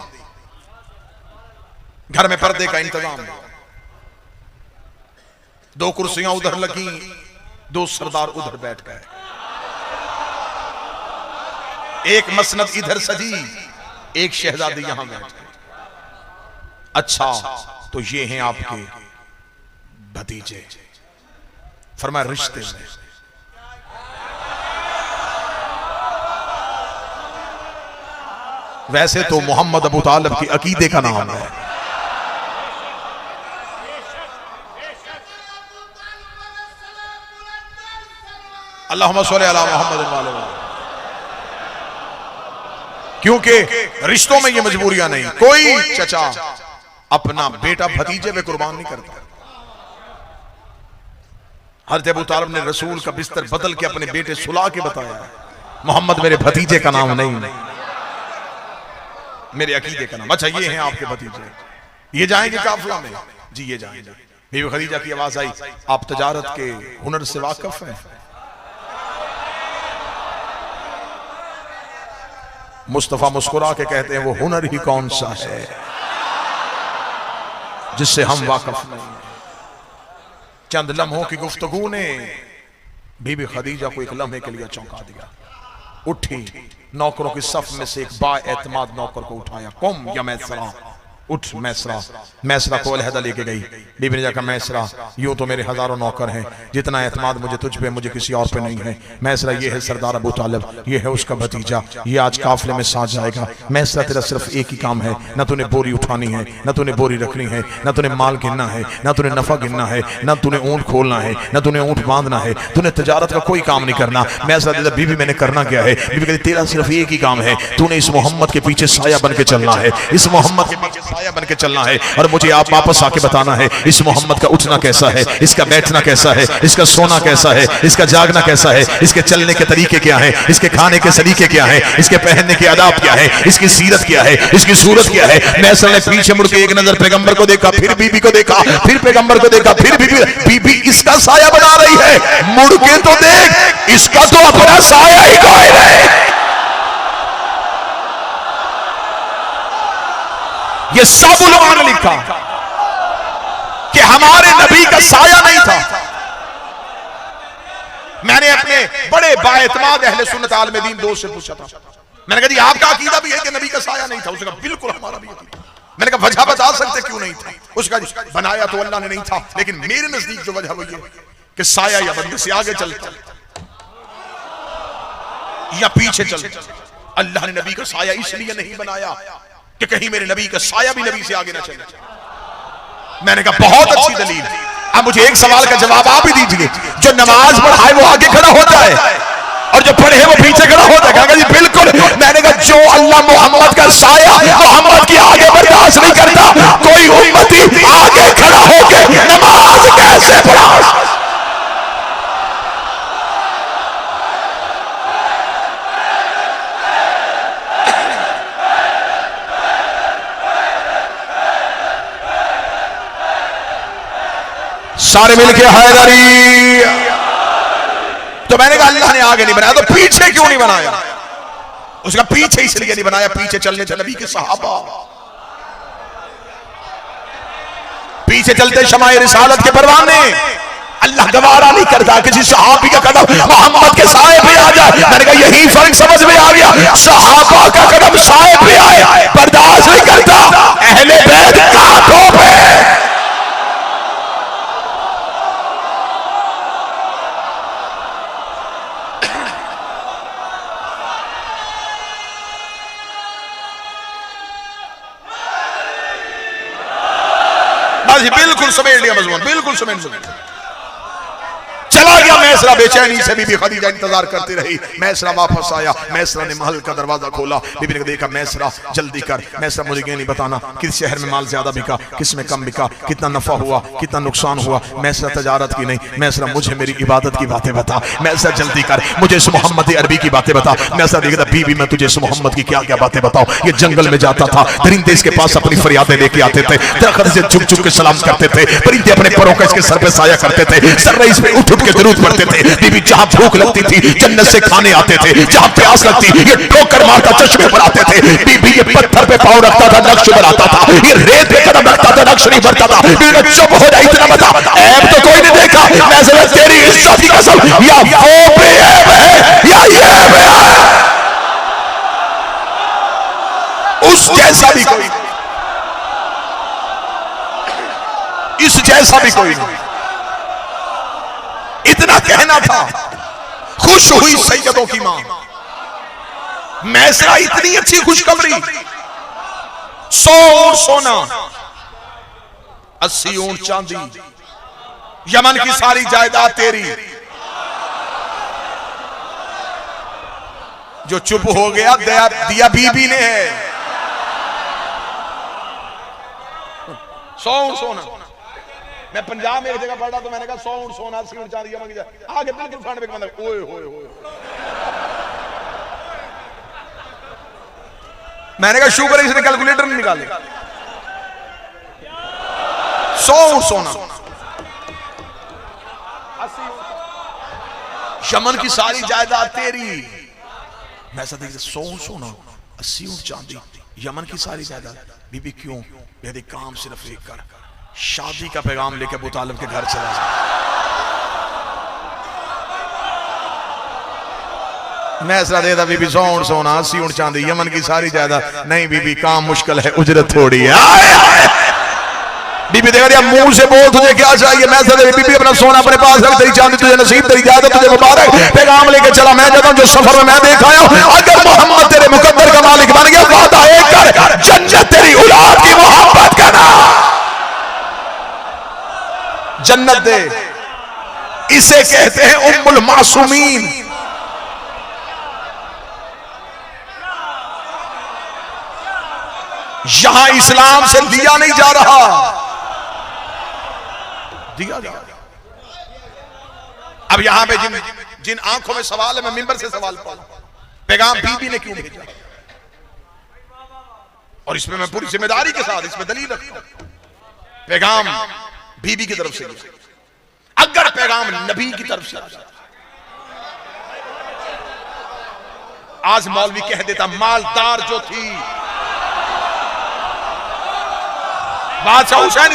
घर में पर्दे का इंतजाम। 2 कुर्सियां उधर लगी, 2 सरदार उधर बैठ गए। एक मसनद इधर सजी, एक शहजादी यहां बैठ गई। अच्छा तो ये हैं आपके भतीजे। फरमाया रिश्ते में। वैसे तो मोहम्मद अबू तालिब की अकीदे का नाम है। अल्लाहुम्मा सल्ली अला मुहम्मद व अला मुहम्मद। क्योंकि रिश्तों में ये मजबूरियां नहीं। कोई चचा अपना बेटा भतीजे पे कुर्बान नहीं करता। हज़रत अबू तालिब ने रसूल का बिस्तर बदल के अपने बेटे सुला के बताया मोहम्मद मेरे भतीजे का नाम नहीं, मेरे अकीदे का नाम। अच्छा ये हैं आपके भतीजे, ये जाएंगे काफिला में? जी ये जाएंगे। बीबी खदीजा की आवाज आई, आप तजारत के हुनर से वाकिफ हैं? मुस्तफा मुस्कुरा के कहते हैं वो हुनर ही कौन सा है जिससे हम वाकिफ नहीं। चंद लम्हों की गुफ्तगू ने बीबी खदीजा को एक लम्हे के लिए चौंका दिया। उठी, नौकरों की सफ में से एक बाएतमाद नौकर को उठाया। कुम या मैसरा, उठ मैसरा। मैसरा को अलहदा लेके गई। बीबी ने जाकर मैसरा, यूं तो मेरे हजारों नौकर हैं, जितना एतमाद मुझे तुझ पे मुझे किसी और पे नहीं है। मैसरा ये है सरदार अबू तालिब, ये है उसका भतीजा, ये आज काफिले में साथ जाएगा। मैसरा तेरा सिर्फ एक ही काम है, न तूने बोरी उठानी है, न तूने बोरी रखनी है, न तूने माल गिनना है, न तूने नफा गिनना है, न तूने ऊंट खोलना है, न तूने ऊंट बांधना है, तूने तजारत का कोई काम नहीं करना। मैसरा कहता बीबी मैंने करना क्या है? बीबी कहती तेरा सिर्फ एक ही काम है, तूने इस मोहम्मद के पीछे साया बन के चलना है, इस मोहम्मद के पीछे साया बन के चलना है। और मुझे आप वापस आके बताना है इस मोहम्मद का उठना कैसा है, इसका बैठना कैसा है, इसका सोना कैसा है, इसका जागना कैसा है, इसके चलने के तरीके क्या है, इसके खाने के सलीके क्या है, इसके पहनने के आदाब क्या है, इसकी सीरत क्या है, इसकी सूरत क्या है। मैसर ने पीछे मुड़ के एक नजर पैगंबर को देखा, फिर बीबी को देखा, फिर पैगंबर को देखा, फिर बीबी। बीबी इसका साया बना रही है, मुड़ के तो देख, इसका तो अपना साया ही कायम है। ये सब उलमा ने लिखा कि हमारे नबी का साया नहीं था। मैंने अपने बड़े बाएतमाद अहले सुन्नत आलम दीन दोस्त से पूछा था, मैंने कहा जी आपका अकीदा भी है कि नबी का साया नहीं था? उसने कहा बिल्कुल हमारा भी अकीदा। मैंने कहा वजह बता सकते क्यों नहीं था? उसका बनाया तो अल्लाह ने नहीं था, लेकिन मेरे नजदीक जो वजह हुई है कि साया या बंदे से आगे चलता या पीछे चलता। अल्लाह ने नबी का साया इसलिए नहीं बनाया कि कहीं मेरे नबी का साया भी नबी से आगे ना चले। मैंने कहा बहुत अच्छी दलील। अब मुझे एक सवाल का जवाब आप ही दीजिए, जो नमाज पढ़ाए वो आगे खड़ा होता है और जो पढ़े वो पीछे खड़ा होता है? कहा जी बिल्कुल। मैंने कहा जो अल्लाह मोहम्मद का साया मोहम्मद की आगे बर्दाश्त नहीं करता, कोई उम्मती आगे खड़ा होकर नमाज कैसे पढ़ा? सारे मिलके हैदरी। तो मैंने कहा अल्लाह ने आगे नहीं बनाया तो पीछे क्यों नहीं बनाया? उसका पीछे इसलिए नहीं बनाया, पीछे चलने थे नबी के सहाबा, पीछे चलते शमाए रिसालत के परवाने। अल्लाह गवारा नहीं करता किसी सहाबी का कदम मोहम्मद के साए पे आ जाए। मैंने कहा यही फर्क समझ में आ गया, सहाबा का कदम साए पे आए बर्दाश्त नहीं करता, अहले बैत कांटों पे। बिल्कुल समेट लिया मजमून, बिल्कुल समेट लिया। चला गया मैसरा बेचैनी से, बीबी खदीजा इंतजार करती रही। मैसरा वापस आया, मैसरा ने महल का दरवाजा खोला। बीबी ने देखा मैसरा जल्दी कर, मैसरा मुझे ये नहीं बताना किस शहर में माल ज्यादा बिका, किस में कम बिका, कितना नफा हुआ, कितना नुकसान हुआ। मैसरा तजारत की नहीं, मैसरा मुझे मेरी इबादत की बातें बता। मैसरा जल्दी कर, मुझे इस मोहम्मद अरबी की बातें बता। मैसरा देखता बीबी मैं तुझे इस मोहम्मद की क्या क्या बातें बताऊं। ये जंगल में जाता था, परिंदे इसके पास अपनी फरियादें लेके आते थे, दरख्त से झुक झुक के सलाम करते थे, परिंदे अपने परों का इसके सर पे साया करते थे, सर इस पे उठ उठ के दरूद पढ़ते थे। बीबी जहां भूख लगती थी जन्नत से खाने आते थे, जहां प्यास लगती ये ठोकर मारता चश्मे पर आते थे। बीबी ये पत्थर पे पांव रखता था नक्श बनाता था, ये रेत पे कदम रखता था नक्श नहीं भरता था। बीबी चुप हो जाए, इतना बता ऐब तो कोई नहीं देखा। मैं समझ तेरी इज्जत की कसम, या वो बेऐब है या ये ऐब है, उस जैसा भी कोई, इस जैसा भी कोई नहीं। इतना कहना था। खुश हुई सैयदों की मां मैसरा, इतनी अच्छी खुशखबरी। 100 ऊंट सोना, 80 ऊंट चांदी, यमन की सारी जायदाद तेरी। जो चुप हो गया दिया बीबी ने है। 100 ऊंट सोना। मैं पंजाब में एक जगह पढ़ा तो मैंने कहा 100 ऊंट सोना, 80 ऊंट चांदी, आगे बिल्कुल फ्रंट पे बंदा ओए होए होए। मैंने कहा शुक्र है इसने कैलकुलेटर नहीं निकाले। 100 ऊंट सोना, 80 यमन की सारी जायदाद तेरी। मैं ऐसा देख 100 ऊंट सोना, 80 ऊंट चांदी, यमन की सारी जायदाद। बीबी क्यों? यदि काम सिर्फ एक कर, शादी का पैगाम लेकर अबू तालिब के घर चला जा। मैसरा देता बीबी सौन सोना सीउन चांदी यमन की सारी जायदाद। नहीं बीबी काम मुश्किल है, उजरत थोड़ी है। बीबी देखा दिया मुंह से बोल तुझे क्या चाहिए। मैसरा दे बीबी अपना सोना अपने पास रख, तेरी चांदी तुझे नसीब, तेरी जायदाद तुझे मुबारक। पैगाम लेके चला मैं जाता हूं जो सफर में मैं देख आया हूं। अगर मोहम्मद तेरे मुकद्दर का मालिक बन गया, वादा एक कर, जन्नत तेरी औलाद की मोहब्बत करना, जन्नत दे। इसे कहते हैं उम्मुल मासूमीन। यहां इस्लाम से लिया नहीं जा रहा, दिया जा रहा। अब यहां पे जिन आंखों में सवाल है, मैं मिंबर से सवाल पाऊं, पैगाम बीबी ने क्यों भेजा? और इसमें मैं पूरी जिम्मेदारी के साथ इसमें दलील रखता हूं, पैगाम बीबी की तरफ से। अगर पैगाम नबी की तरफ से, आज मौलवी कह देता मालदार जो थी बादशाह हुसैन,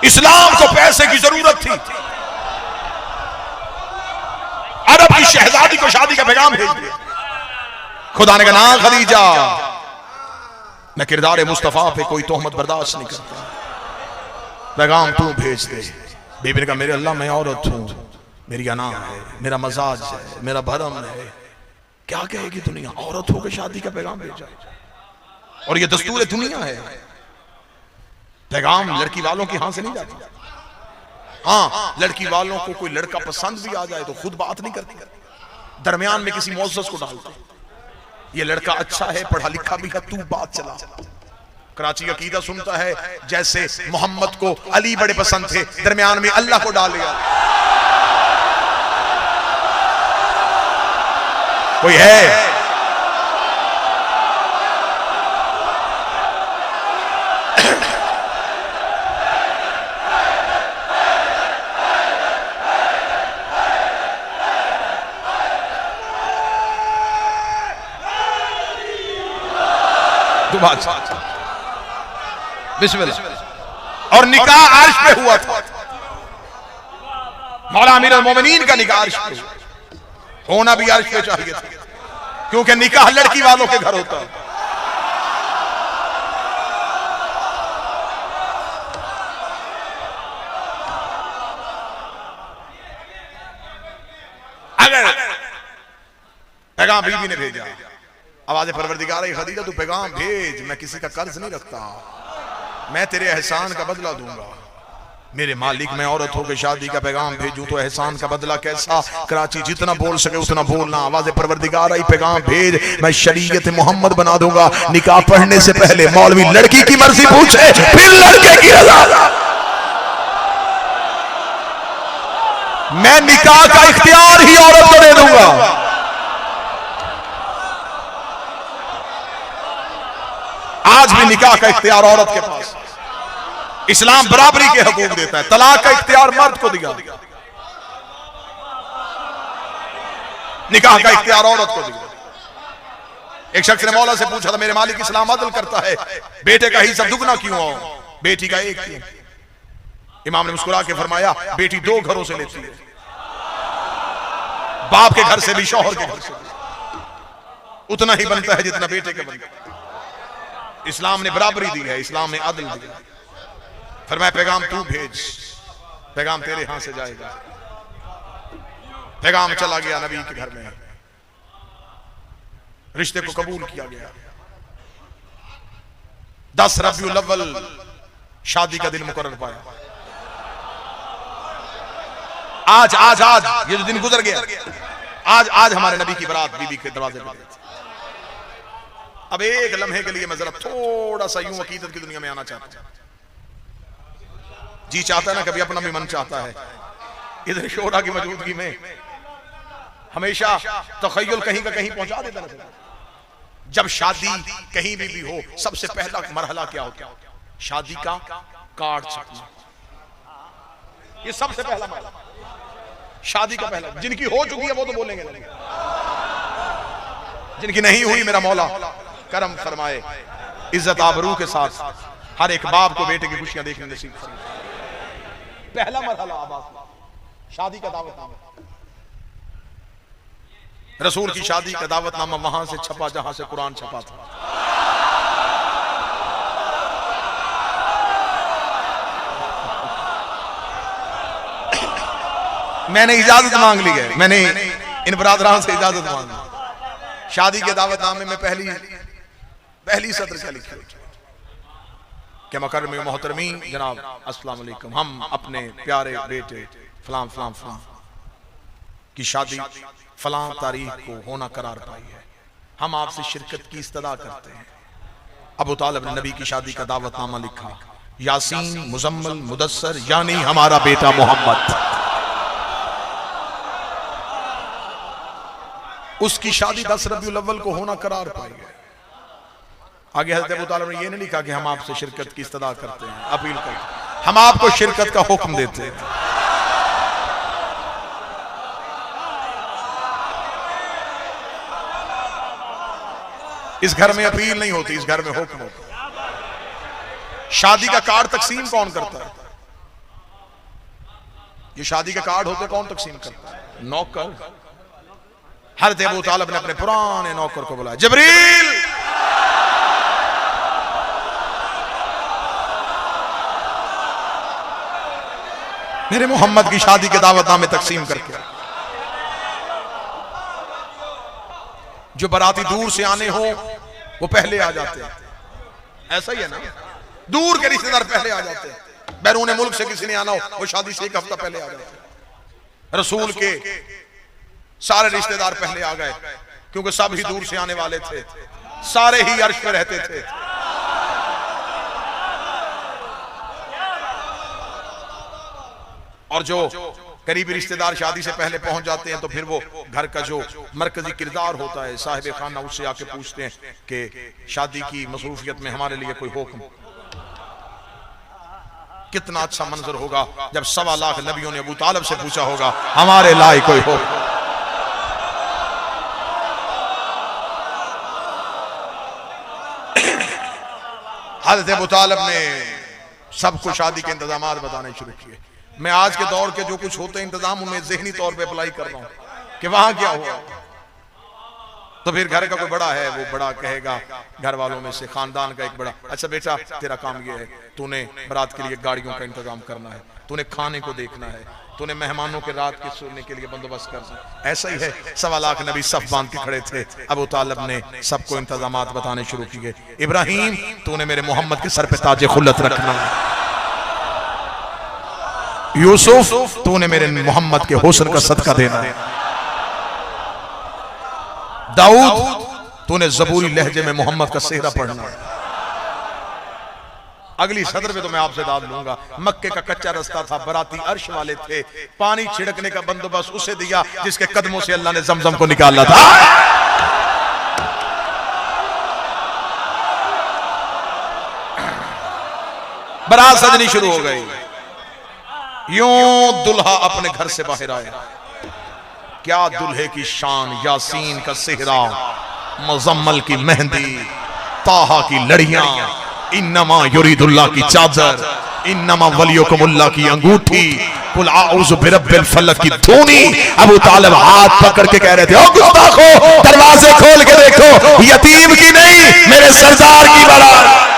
इस्लाम को पैसे की जरूरत थी, अरब की शहजादी को शादी का पैगाम भेज दिया। खुदा ने कहा ना खदीजा, मैं किरदार मुस्तफा पे कोई तोहमत बर्दाश्त नहीं करता, पैगाम तू भेज दे। बीबी ने कहा मेरे अल्लाह मैं औरत हूं, मेरी अना है, मेरा मजाज है, मेरा भरम है, क्या कहेगी दुनिया, औरत होकर शादी का पैगाम भेजा। और ये दस्तूर दुनिया है, पैगाम लड़की वालों के हाथ से नहीं जाती। हाँ, लड़की वालों को कोई लड़का पसंद भी आ जाए तो खुद बात नहीं करती, दरमियान में किसी मुअज़्ज़ज़ को डालता, ये लड़का अच्छा है, पढ़ा लिखा भी है, तू बात चला। कराची अकीदा सुनता है जैसे मोहम्मद को अली बड़े पसंद थे, दरमियान में अल्लाह को डाल दिया। कोई है बिस्मिल्लाह। और निकाह अर्श पे हुआ था, मौला अमीर अल मोमिनीन का निकाह अर्श पे होना भी अर्श पे चाहिए था, क्योंकि निकाह लड़की वालों के घर होता है। अगर पैगाम बीबी ने भेजा, आवाज़ परवरदिगार खदीजा तू पैगाम भेज, मैं किसी का कर्ज नहीं रखता, मैं तेरे एहसान का बदला दूंगा। मेरे मालिक मैं औरत होकर शादी का पैगाम भेजूं तो एहसान का बदला कैसा? कराची जितना बोल सके उतना बोलना, आवाज़ परवरदिगार आई पैगाम भेज, मैं शरीयत मोहम्मद बना दूंगा। निकाह पढ़ने से पहले मौलवी लड़की की मर्जी पूछे, फिर लड़के की रजा। मैं निकाह का इख्तियार ही औरत को दे दूंगा। आज भी निकाह का इख्तियार औरत के पास, इस्लाम बराबरी के हकूक देता है, तलाक का इख्तियार मर्द को दिया, निकाह का इख्तियार औरत को दिया। एक शख्स ने मौला से पूछा था मेरे मालिक इस्लाम अदल करता है, बेटे का हिस्सा दुगना क्यों हो, बेटी का एक क्यों? इमाम ने मुस्कुरा के फरमाया बेटी दो घरों से लेती है, बाप के घर से भी शौहर के घर से भी उतना ही बनता है जितना बेटे के बनता है। इस्लाम ने बराबरी दी है, इस्लाम ने अदल दिया। फरमाया पैगाम तू भेज, पैगाम तेरे यहां से जाएगा। पैगाम चला गया नबी के घर में, रिश्ते को कबूल किया गया। 10 रबीउल अव्वल शादी का दिन मुकर्रर पाया। आज आज आज ये जो दिन गुजर गया, आज हमारे नबी की बारात बीबी के दरवाजे पर। अब एक लम्हे के लिए मैं जरा थोड़ा सा यूं अकीदत की दुनिया में आना चाहता हूं। जी चाहता है ना, कभी अपना भी मन चाहता है। इधर शोरा की मौजूदगी में हमेशा तखय्युल कहीं का कहीं पहुंचा देता है। जब शादी कहीं भी हो, सबसे पहला मरहला क्या होता है? शादी का कार्ड छपना, ये सबसे पहला मरहला शादी का पहला। जिनकी हो चुकी है वो तो बोलेंगे, जिनकी नहीं हुई मेरा मौला करम फरमाए, इज्जत आबरू के साथ हर एक बाप को बेटे की खुशियां देखने नसीब फरमाए। पहला मरहला आबाद शादी का दावतनामा। रसूल की शादी का दावतनामा वहां से छपा जहां से कुरान छपा था। मैंने इजाजत मांग ली है, मैंने इन बरादरान से इजाजत मांगी। शादी के दावतनामे में पहली सत्र क्या लिखी कि मकरम मोहतरमी जनाब अस्सलाम वालेकुम, हम अपने प्यारे बेटे फलां फलां फलां की शादी फलां तारीख को होना करार पाई है, हम आपसे शिरकत की इस्तदा करते हैं। अबू तालिब ने नबी की शादी का दावतनामा लिखा, यासीन मुजम्मल मुदस्सर यानी हमारा बेटा मोहम्मद। उसकी शादी 10 रबीउल अव्वल को होना करार पाई है। आगे हज़रत अबू तालिब ने यह नहीं लिखा कि हम आपसे शिरकत की इस्तदा करते हैं, अपील करते हैं, हम आपको शिरकत का हुक्म देते हैं। इस घर में अपील नहीं होती, इस घर में हुक्म होता है। शादी का कार्ड तकसीम कौन करता है? ये शादी के कार्ड होते कौन तकसीम करता है? नौकर। हज़रत अबू तालिब ने अपने पुराने नौकर को बुलाया, जिब्रील मेरे मोहम्मद की शादी के दावतनामे तकसीम करके। जो बराती दूर से आने हो वो पहले आ जाते हैं, ऐसा ही है ना? दूर के रिश्तेदार पहले आ जाते हैं, बैरून मुल्क से किसी ने आना हो वो शादी से 1 हफ्ता पहले आ जाते हैं। रसूल के सारे रिश्तेदार पहले आ गए क्योंकि सब ही दूर से आने वाले थे, सारे ही अर्श पे रहते थे। और जो करीबी रिश्तेदार शादी से पहले पहुंच जाते हैं तो फिर वो घर का जो मरकजी किरदार होता है साहिब खाना, उससे आके पूछते हैं कि शादी की मसरूफियत में हमारे लिए कोई हुक्म। कितना अच्छा मंजर होगा जब 1.25 लाख नबियों ने अबू तालिब से पूछा होगा हमारे लायक कोई हुक्म। हज़रत अबू तालिब ने सबको शादी के इंतजामात बताने शुरू किए। मैं आज के दौर के जो कुछ होते हैं इंतजाम उनमें ज़हनी तौर पे अप्लाई कर रहा हूं कि वहां क्या हुआ। तो फिर घर का कोई बड़ा है वो बड़ा कहेगा घर वालों में से, खानदान का एक बड़ा, अच्छा बेटा तेरा काम ये है, तूने बारात के लिए गाड़ियों का इंतजाम करना है, तूने खाने को देखना है, तूने मेहमानों के रात के सोने के लिए बंदोबस्त करना। ऐसा ही है। 1.25 लाख नबी सफ बांध के खड़े थे। अबू तालिब ने सबको इंतजामात बताने शुरू किए। इब्राहिम तूने मेरे मोहम्मद के सर पे ताजे खुल्लत रखना, यूसुफ तूने मेरे मोहम्मद के हुस्न का सदका देना, दाऊद तूने ज़बूरी लहजे में मोहम्मद का सेहरा पढ़ना। अगली सदर में तो मैं आपसे दाद लूंगा। मक्के का कच्चा रास्ता था, बराती अर्श वाले थे, पानी छिड़कने का बंदोबस्त उसे दिया जिसके कदमों से अल्लाह ने जमजम को निकाला था। बारात सजनी शुरू हो गई। यूं दुल्हा अपने घर से बाहर आया। क्या दुल्हे की शान, यासीन का सेहरा, मुजम्मल की मेहंदी, ताहा की लड़ियां, इन्नमा युरीदुल्लाह की चादर, इन्नमा वलियुकुमुल्लाह की अंगूठी, कुल आऊज़ु बिरब्बिल फलक की धूनी। अबू तालिब हाथ पकड़ के कह रहे थे, ओ गुस्ताखो दरवाजे खोल के देखो, यतीम की नहीं मेरे सरदार की बारात।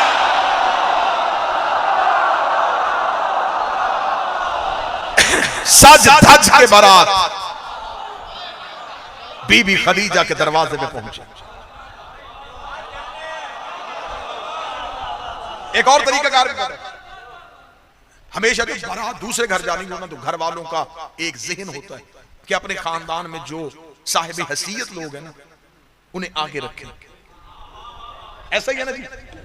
सज धज के बारात बीबी खदीजा के दरवाजे में पहुंचे। एक और तरीका कार हमेशा जब बारात दूसरे घर जानी हो ना तो घर वालों का एक ज़हन होता है कि अपने खानदान में जो साहिब हैसियत लोग हैं ना उन्हें आगे रखें। ऐसा ही है ना जी,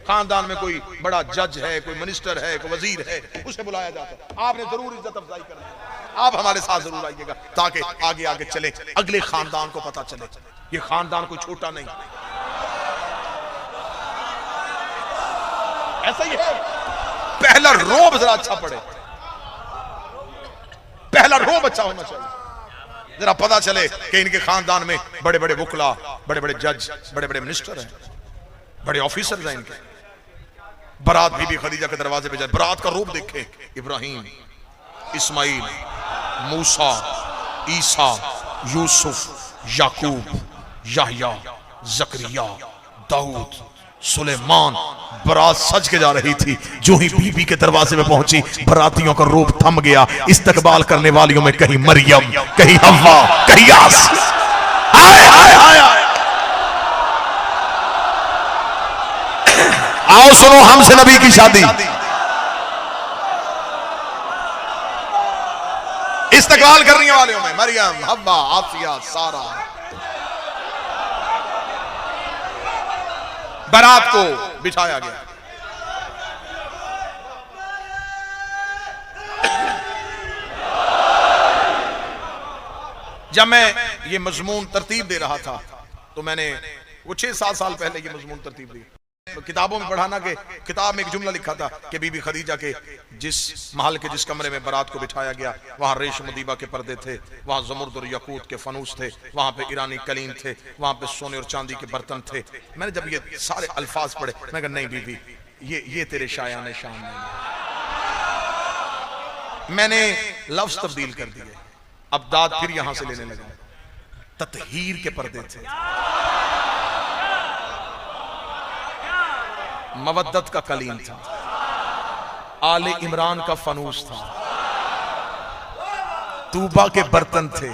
खानदान में कोई बड़ा जज है, कोई मिनिस्टर है, कोई वजीर है, उसे बुलाया जाता है, आपने जरूर इज्जत अफजाई करनी है, आप हमारे साथ जरूर आइएगा ताकि आगे आगे चले, अगले खानदान को पता चले ये खानदान कोई छोटा नहीं। ऐसा ही है। पहला रोब जरा अच्छा पड़े, पहला रोब अच्छा होना चाहिए, जरा पता चले कि इनके खानदान में बड़े बड़े वकला, बड़े बड़े जज, बड़े बड़े मिनिस्टर हैं, बड़े ऑफिसर हैं इनके। बारात बीबी खदीजा के दरवाजे पे जाए, बारात का रूप देखे, इब्राहिम, इस्माइल, मूसा, ईसा, यूसुफ, याकूब, याह्या, जकरिया, दाऊद, सुलेमान। बारात सज के जा रही थी। जो ही बीबी के दरवाजे में पहुंची, बरातियों का रूप थम गया। इस्तकबाल करने वालियों में कहीं मरियम, कहीं हव्वा, कहीं यासीन। आए आए आए आए। आओ सुनो हमसे नबी की शादी। इस्तकबाल करने वालों में मरियम, हव्वा, आसिया, सारा। बारात को बिठाया गया। जब मैं ये मजमून तरतीब दे रहा था तो मैंने वो 6-7 साल पहले ये मजमून तरतीब दी। तो किताबों में पढ़ाना कि किताब में एक जुमला लिखा था कि बीबी खदीजा के जिस महल के जिस कमरे में बारात को बिठाया गया, वहां रेशम दीबा के पर्दे थे, वहां जमुर्द और यकूत के फनूस थे, वहां पे ईरानी कलीन थे, वहां पे सोने और चांदी के बर्तन थे। मैंने जब ये सारे अल्फाज पढ़े, मैं कहा नहीं बीबी, ये तेरे शायान शान नहीं। मैंने लफ्ज तब्दील कर दिए। अब दाद फिर यहां से लेने लगा। ततहीर के पर्दे थे, मवद्दत का कलीन था, आले इमरान का फनूस था, तूबा के बर्तन थे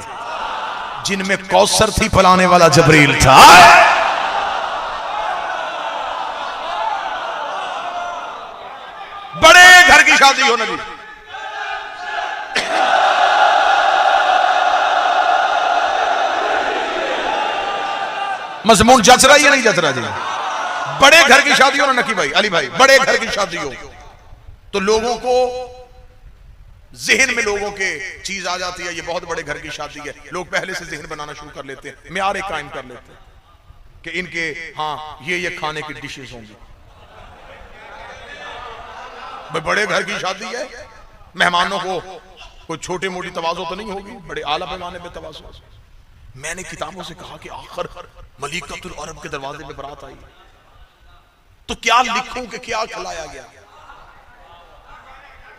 जिनमें कौसर थी पिलाने वाला जबरील था। बड़े घर की शादी हो नबी। मजमून जच रहा है या नहीं जच रहा जी? बड़े घर की शादी हो ना नकी भाई, अली भाई, बड़े घर की शादी हो तो लोगों को जहन में लोगों के चीज आ जाती है, ये बहुत बड़े घर की शादी है। लोग पहले से जहन बनाना शुरू कर लेते हैं, मियार कायम कर लेते हैं कि इनके हाँ ये खाने की डिशेस होंगी। भाई बड़े घर की शादी है, मेहमानों को कोई छोटी मोटी तवाज़ो तो नहीं होगी, बड़े आला पैमाने पे तवाज़ो। मैंने किताबों से कहा कि आखिर मलिकतुल अरब के दरवाजे पे बारात आई तो क्या लिखूं कि क्या खिलाया गया।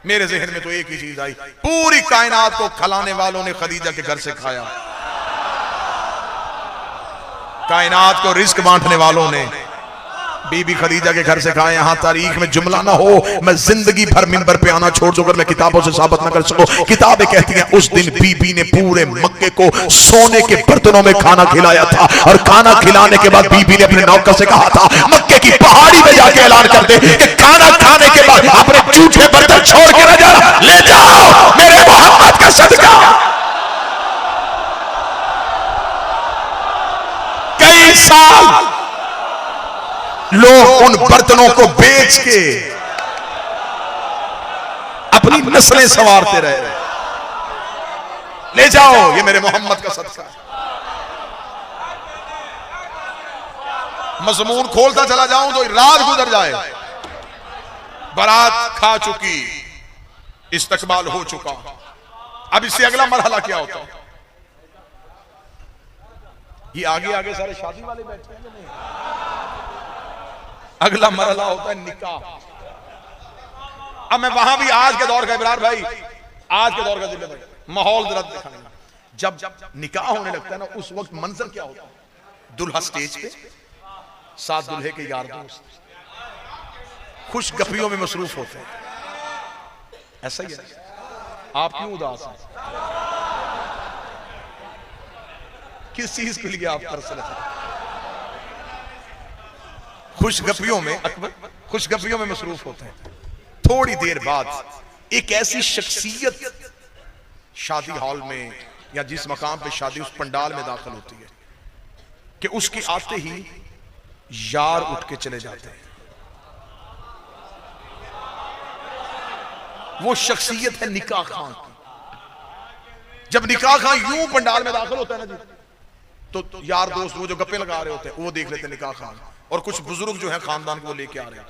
मेरे जहन में तो एक ही चीज आई, पूरी कायनात को खिलाने वालों ने खदीजा के घर से खाया। कायनात को रिस्क बांटने वालों ने बीबी खदीजा के घर से खाया। यहां तारीख में जुमला ना हो, मैं जिंदगी भर मिंबर पे आना छोड़ दूं अगर मैं किताबों से साबित ना कर सकूं। किताबें कहती हैं उस दिन बीबी ने पूरे मक्के को सोने के बर्तनों में खाना खिलाया था, और खाना खिलाने के बाद बीबी ने अपने नौकर से कहा था मक्के की पहाड़ी में जाके ऐलान कर दे कि खाना खाने के बाद अपने जूठे बर्तन छोड़ के न जाना, ले जाओ मेरे मोहम्मद का सदका। कई साल लोग उन बर्तनों को बेच के अपनी नस्लें संवारते रहे। ले जाओ ये मेरे मोहम्मद का सदका। मजमून खोलता चला जाऊं तो रात गुजर जाए। बारात खा चुकी, इस्तकबाल हो चुका, अब इससे अगला मरहला क्या होता है? ये आगे आगे सारे शादी वाले बैठे हैं नहीं? अगला मरहला होता है निकाह। अब मैं वहां भी आज के दौर का इब्रार भाई, आज के दौर का जिम्मेदार माहौल जरा दिखाएंगे। जब निकाह होने लगता है ना, उस वक्त मंजर क्या होता है? दुल्हा स्टेज पे, साथ दुल्हे के यार दोस्त खुश गपियों में मसरूफ होते हैं। ऐसा ही है। आप क्यों उदास हैं? किस चीज के लिए आप तरस रहे हैं? खुशगपियों में अकबर खुशगपियों में मसरूफ होते हैं। थोड़ी देर बाद एक ऐसी शख्सियत शादी हॉल में या जिस मकाम पे शादी उस पंडाल में दाखिल होती है कि उसके आते ही यार उठ के चले जाते हैं। वो शख्सियत है निकाह खान की। जब निकाह खान यूं पंडाल में दाखिल होता है ना जी, तो यार दोस्त वो जो गप्पे लगा रहे होते हैं वो देख लेते हैं निकाह खान, और कुछ बुजुर्ग जो है खानदान को लेके आ रहे हैं,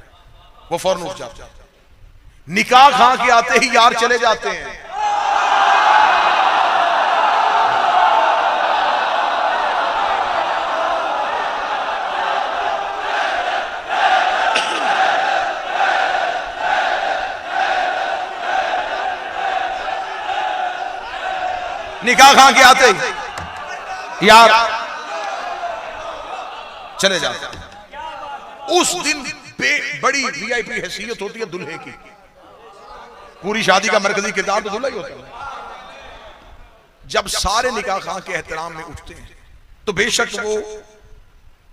वो फौरन उठ जाते हैं। निकाह खां के आते ही यार चले जाते हैं। निकाह खां के आते ही यार चले जाते हैं। उस दिन बड़ी वीआईपी हैसियत होती है दूल्हे की। पूरी शादी का मरकजी किरदार तो दूल्हा ही होता है। जब सारे निकाह खां के एहतराम में उठते हैं तो बेशक वो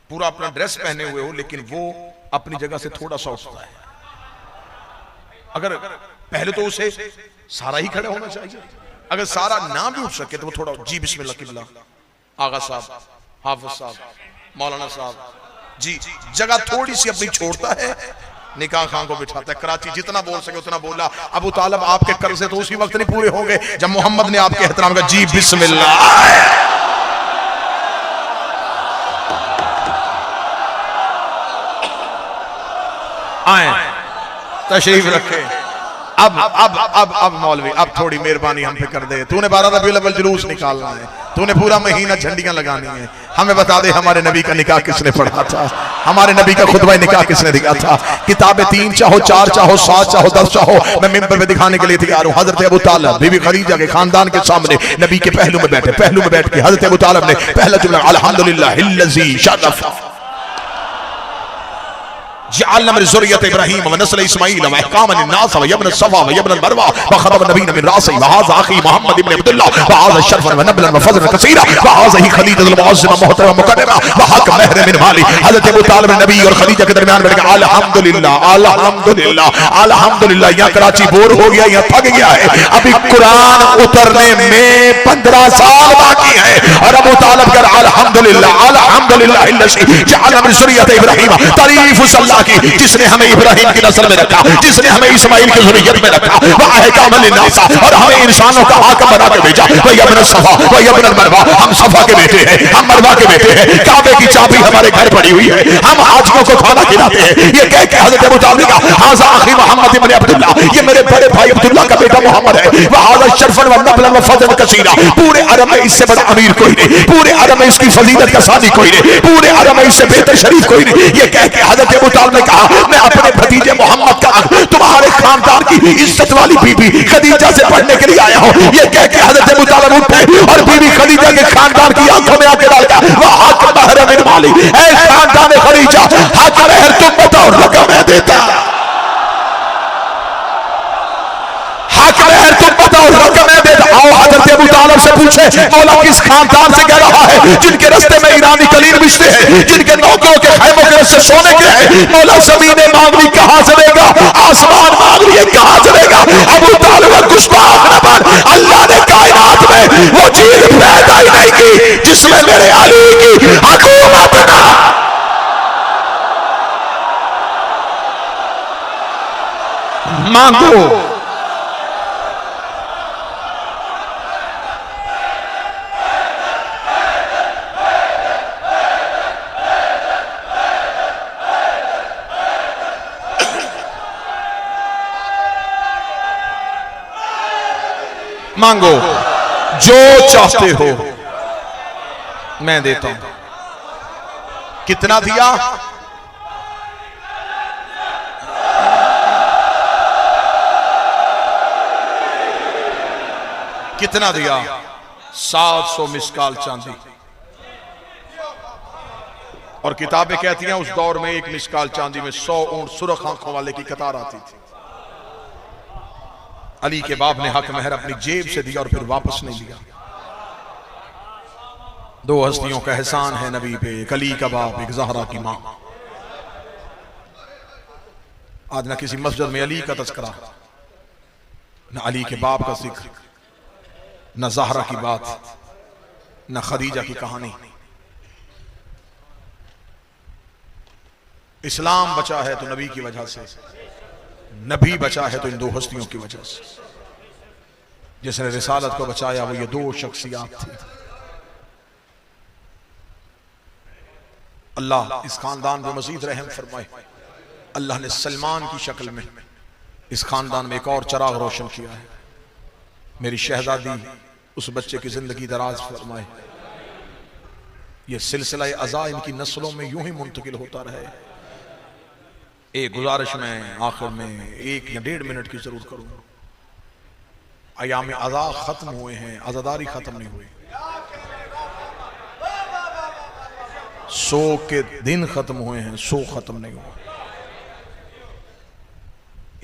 पूरा अपना ड्रेस पहने हुए हो, लेकिन वो अपनी जगह से थोड़ा सा उठता है। अगर पहले तो उसे सारा ही खड़ा होना चाहिए, अगर सारा ना भी उठ सके तो वो थोड़ा जी बिस्मिल्लाह किबला, आगा साहब, हाफिज साहब, मौलाना साहब जी, जगह थोड़ी सी अपनी छोड़ता है, निकाह खां को बिठाता है। कराची जितना बोल सके उतना बोला। अबू तालिब आपके कर्जे तो उसी वक्त नहीं पूरे होंगे जब मोहम्मद ने आपके एहतराम का जी बिस्मिल्लाह। आए तशरीफ रखे। अब मौलवी अब थोड़ी मेहरबानी हम पे कर दे। तूने 12 रबीउल अव्वल जुलूस निकालना है, तूने पूरा महीना झंडियां लगानी है। हमें बता दे हमारे नबी का निकाह किसने पढ़ा था, हमारे नबी का खुतबा निकाह किसने दिया था। किताबें 3 चाहो 4 चाहो 7 चाहो 10 चाहो, मैं मिंबर पे दिखाने के लिए तैयार हूं। हजरत अबू तालिब बीबी खदीजा के खानदान के सामने नबी के पहलू में बैठे, पहलू में बैठ के हजरत अबू तालिब ने पहला जुमला अल्हम्दुलिल्लाहिल्लज़ी शरफ़ जअलना मिन ज़ुर्रियत इब्राहीम व नस्ल इस्माईल व अहकाम लिन्नास व यब्न सफ़ा व यब्न मरवा व ख़तम नबीय्यन मिन रासी व हाज़ा अख़ी मुहम्मद इब्न अब्दुल्लाह व हाज़ा शरफ़न व नबलन व फ़ज़लन कसीरा व हाज़िही ख़दीजतुल मुअज़्ज़मा मुहतरमा मुकर्रमा व हक़ महर मिन माली। हज़रत अबू तालिब नबी और खदीजा के दरमियान बैठ के अल्हम्दुलिल्लाह अल्हम्दुलिल्लाह अल्हम्दुलिल्लाह। यहाँ कराची बोर हो गया, यहाँ थक गया है, अभी कुरान उतरने में 15 साल बाकी है और अबू तालिब कर अल्हम्दुलिल्लाह अल्हम्दुलिल्लाहिल्लज़ी जअलना मिन ज़ुर्रियत इब्राहीम। तारीफ उस अल्लाह की जिसने हमें इब्राहिम की नस्ल में रखा, जिसने हमें इस्माइल की ज़ुर्रियत में रखा, वह अहकाम लिन्नास और हमें इंसानों का हाकिम बना के भेजा। वह यब्न सफ़ा वह यब्न मरवा, हम सफ़ा के बेटे हैं, हम मरवा के बेटे हैं। काबे की चाबी हमारे घर पड़ी हुई है, हम हाजियों को खाना खिलाते हैं। ये कह के हज़रत अबू तालिब का हाज़ा अख़ी मुहम्मद इब्न अब्दुल्लाह, ये मेरे बड़े भाई अब्दुल्लाह का बेटा मोहम्मद है। वह हाज़ा शरफ़न व नबलन व फ़ज़लन कसीरा, पूरे अरब में इससे बड़ा अमीर कोई नहीं, पूरे अरब में इसकी फजीलत का सानी कोई नहीं, पूरे अरब में इससे बेहतर शरीफ कोई नहीं। ये कह के हज़रत अबू तालिब ने कहा मैं अपने भतीजे मोहम्मद का तुम्हारे खानदान की इज्जत वाली बीबी खदीजा से पढ़ने के लिए आया हूं। ये कह के हज़रत अबू तालिब उठे और बीबी खदीजा के खानदान की आंखों में आके डालता वह हक महर मिन माली, ऐ खानदान खदीजा हक महर तुम बताओ रकम मैं देता, हक महर तुम बताओ रकम मैं देता। आओ हज़रत अबू तालिब से पूछे मौला किस खानदान से कह रहा है, जिनके रस्ते में ईरानी कलील बिछते हैं, जिनके नौकरों के खैमों के रस्ते सोने के हैं। मौला ज़मीन मांग ली कहां से देगा, आसमान मांग लिए कहां से देगा। अबू तालिब गुस्ताख न बन, अल्लाह ने कायनात में वो चीज पैदा ही नहीं की जिसमें मेरे अली की हुकूमत ना। मांगो मांगो जो चाहते हो मैं देता हूं। कितना दिया, कितना दिया, 700 मिसकाल चांदी। और किताबें कहती हैं उस दौर में एक मिसकाल चांदी में 100 ऊंट सुर्ख आंखों वाले की कतार आती थी। अली के बाप ने हक महर अपनी जेब से दिया और फिर वापस नहीं लिया। 2 हस्तियों का एहसान है नबी पे, एक अली का बाप, एक ज़हरा की मां। आज ना किसी मस्जिद में अली का तज़किरा, न अली के बाप का जिक्र, न ज़हरा की बात, न खदीजा की कहानी। इस्लाम बचा है तो नबी की वजह से, नबी बचा है तो इन 2 हस्तियों की वजह से। जिसने रिसालत को बचाया वो ये 2 शख्सियात थी। अल्लाह इस खानदान पर मजीद रहम फरमाए। अल्लाह ने सलमान की शक्ल में इस खानदान में एक और चिराग रोशन किया है। मेरी शहजादी उस बच्चे की जिंदगी दराज फरमाए। ये सिलसिला अज़ा इनकी नस्लों में यूं ही मुंतकिल होता रहे। एक गुजारिश में आखिर में 1 या 1.5 मिनट की जरूर करूंगा। अयाम अज़ा खत्म हुए हैं, अज़ादारी खत्म नहीं हुई। 100 के दिन खत्म हुए हैं, 100 खत्म नहीं हुआ।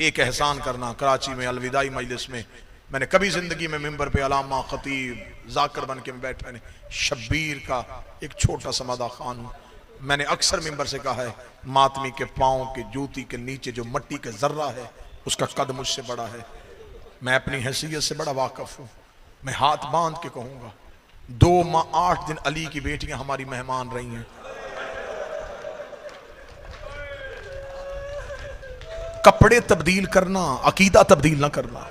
एक एहसान करना, कराची में अलविदाई मजलिस में मैंने कभी जिंदगी में मिंबर पे अलामा खतीब जाकर बन के बैठा नहीं, शब्बीर का एक छोटा सा मदा खान हूं। मैंने अक्सर मिंबर से कहा है, मातमी के पाँव के जूती के नीचे जो मट्टी का जर्रा है उसका कद मुझसे बड़ा है। मैं अपनी हैसियत से बड़ा वाकिफ हूं। मैं हाथ बांध के कहूंगा, 2 माह 8 दिन अली की बेटियां हमारी मेहमान रही हैं। कपड़े तब्दील करना, अकीदा तब्दील ना करना।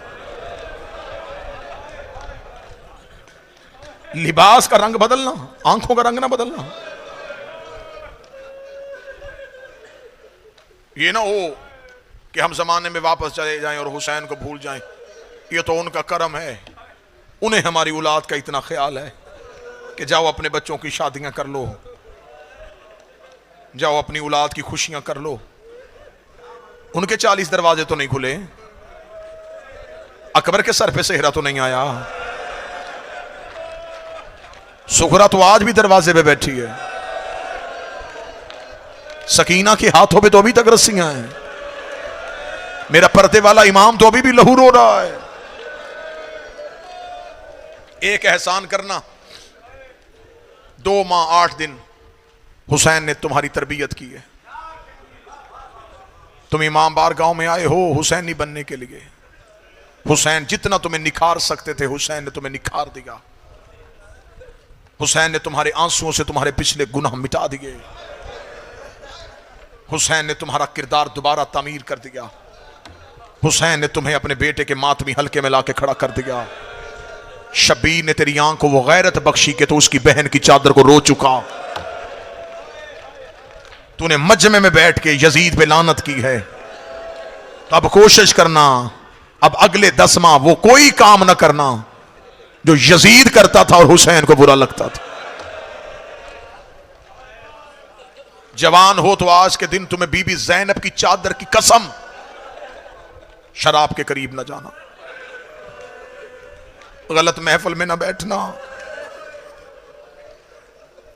लिबास का रंग बदलना, आंखों का रंग ना बदलना। ये ना हो कि हम जमाने में वापस चले जाएं और हुसैन को भूल जाएं। ये तो उनका करम है, उन्हें हमारी औलाद का इतना ख्याल है कि जाओ अपने बच्चों की शादियां कर लो, जाओ अपनी औलाद की खुशियां कर लो। उनके 40 दरवाजे तो नहीं खुले, अकबर के सर पे सेहरा तो नहीं आया, सुखरा तो आज भी दरवाजे पे बैठी है, सकीना के हाथों पे तो अभी तक रस्सियां हैं, मेरा पर्दे वाला इमाम तो अभी भी लहू रो रहा है। एक एहसान करना, 2 माह 8 दिन हुसैन ने तुम्हारी तरबियत की है। तुम इमाम बारगाह में आए हो हुसैनी बनने के लिए। हुसैन जितना तुम्हें निखार सकते थे हुसैन ने तुम्हें निखार दिया। हुसैन ने तुम्हारे आंसुओं से तुम्हारे पिछले गुनाह मिटा दिए। हुसैन ने तुम्हारा किरदार दोबारा तामीर कर दिया। हुसैन ने तुम्हें अपने बेटे के मातमी हल्के में लाके खड़ा कर दिया। शब्बीर ने तेरी आंख को वो गैरत बख्शी कि तो उसकी बहन की चादर को रो चुका। तूने मजमे में बैठ के यजीद पे लानत की है, तो अब कोशिश करना, अब अगले 10 माह वो कोई काम ना करना जो यजीद करता था और हुसैन को बुरा लगता था। जवान हो तो आज के दिन तुम्हें बीबी ज़ैनब की चादर की कसम, शराब के करीब न जाना, गलत महफिल में न बैठना।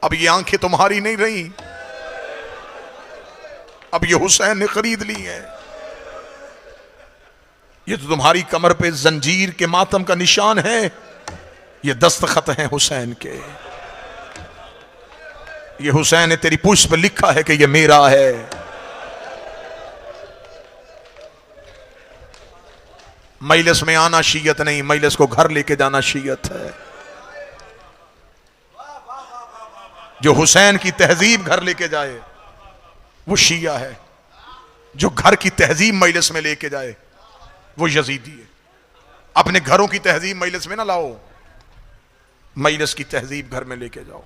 अब ये आंखें तुम्हारी नहीं रही, अब ये हुसैन ने खरीद ली है। ये तो तुम्हारी कमर पे जंजीर के मातम का निशान है, ये दस्तखत हैं हुसैन के। ये हुसैन ने तेरी पुष्प पर लिखा है कि ये मेरा है। मजलिस में आना शीयत नहीं, मजलिस को घर लेके जाना शीयत है। जो हुसैन की तहजीब घर लेके जाए वो शिया है, जो घर की तहजीब मजलिस में लेके जाए वो यजीदी है। अपने घरों की तहजीब मजलिस में ना लाओ, मजलिस की तहजीब घर में लेके जाओ।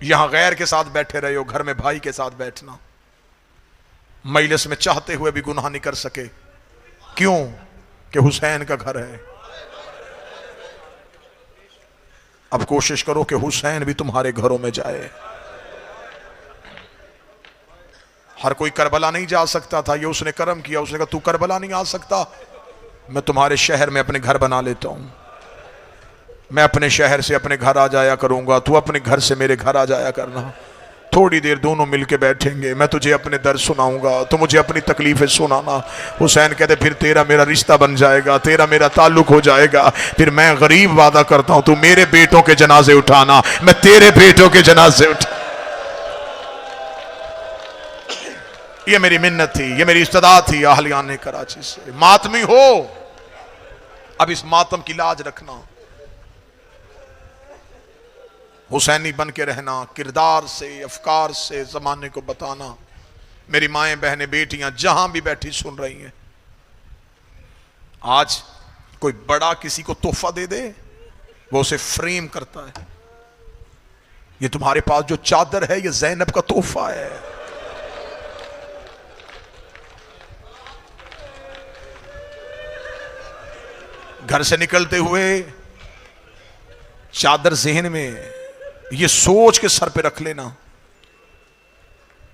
यहां गैर के साथ बैठे रहे हो, घर में भाई के साथ बैठना। मजलिस में चाहते हुए भी गुनाह नहीं कर सके, क्यों? कि हुसैन का घर है। अब कोशिश करो कि हुसैन भी तुम्हारे घरों में जाए। हर कोई करबला नहीं जा सकता था, ये उसने करम किया, उसने कहा तू करबला नहीं आ सकता, मैं तुम्हारे शहर में अपने घर बना लेता हूं। मैं अपने शहर से अपने घर आ जाया करूंगा, तू अपने घर से मेरे घर आ जाया करना। थोड़ी देर दोनों मिलके बैठेंगे, मैं तुझे अपने दर्द सुनाऊंगा, तो मुझे अपनी तकलीफें सुनाना। हुसैन कहते फिर तेरा मेरा रिश्ता बन जाएगा, तेरा मेरा ताल्लुक हो जाएगा। फिर मैं गरीब वादा करता हूं, तू मेरे बेटों के जनाजे उठाना, मैं तेरे बेटों के जनाजे उठा। ये मेरी मिन्नत थी, ये मेरी इस्तदा थी अहलियान कराची से। मातमी हो, अब इस मातम की लाज रखना, हुसैनी बन के रहना, किरदार से अफकार से जमाने को बताना। मेरी माएं बहनें बेटियां जहां भी बैठी सुन रही हैं, आज कोई बड़ा किसी को तोहफा दे दे, वो उसे फ्रेम करता है। ये तुम्हारे पास जो चादर है ये ज़ैनब का तोहफा है। घर से निकलते हुए चादर ज़हन में ये सोच के सर पे रख लेना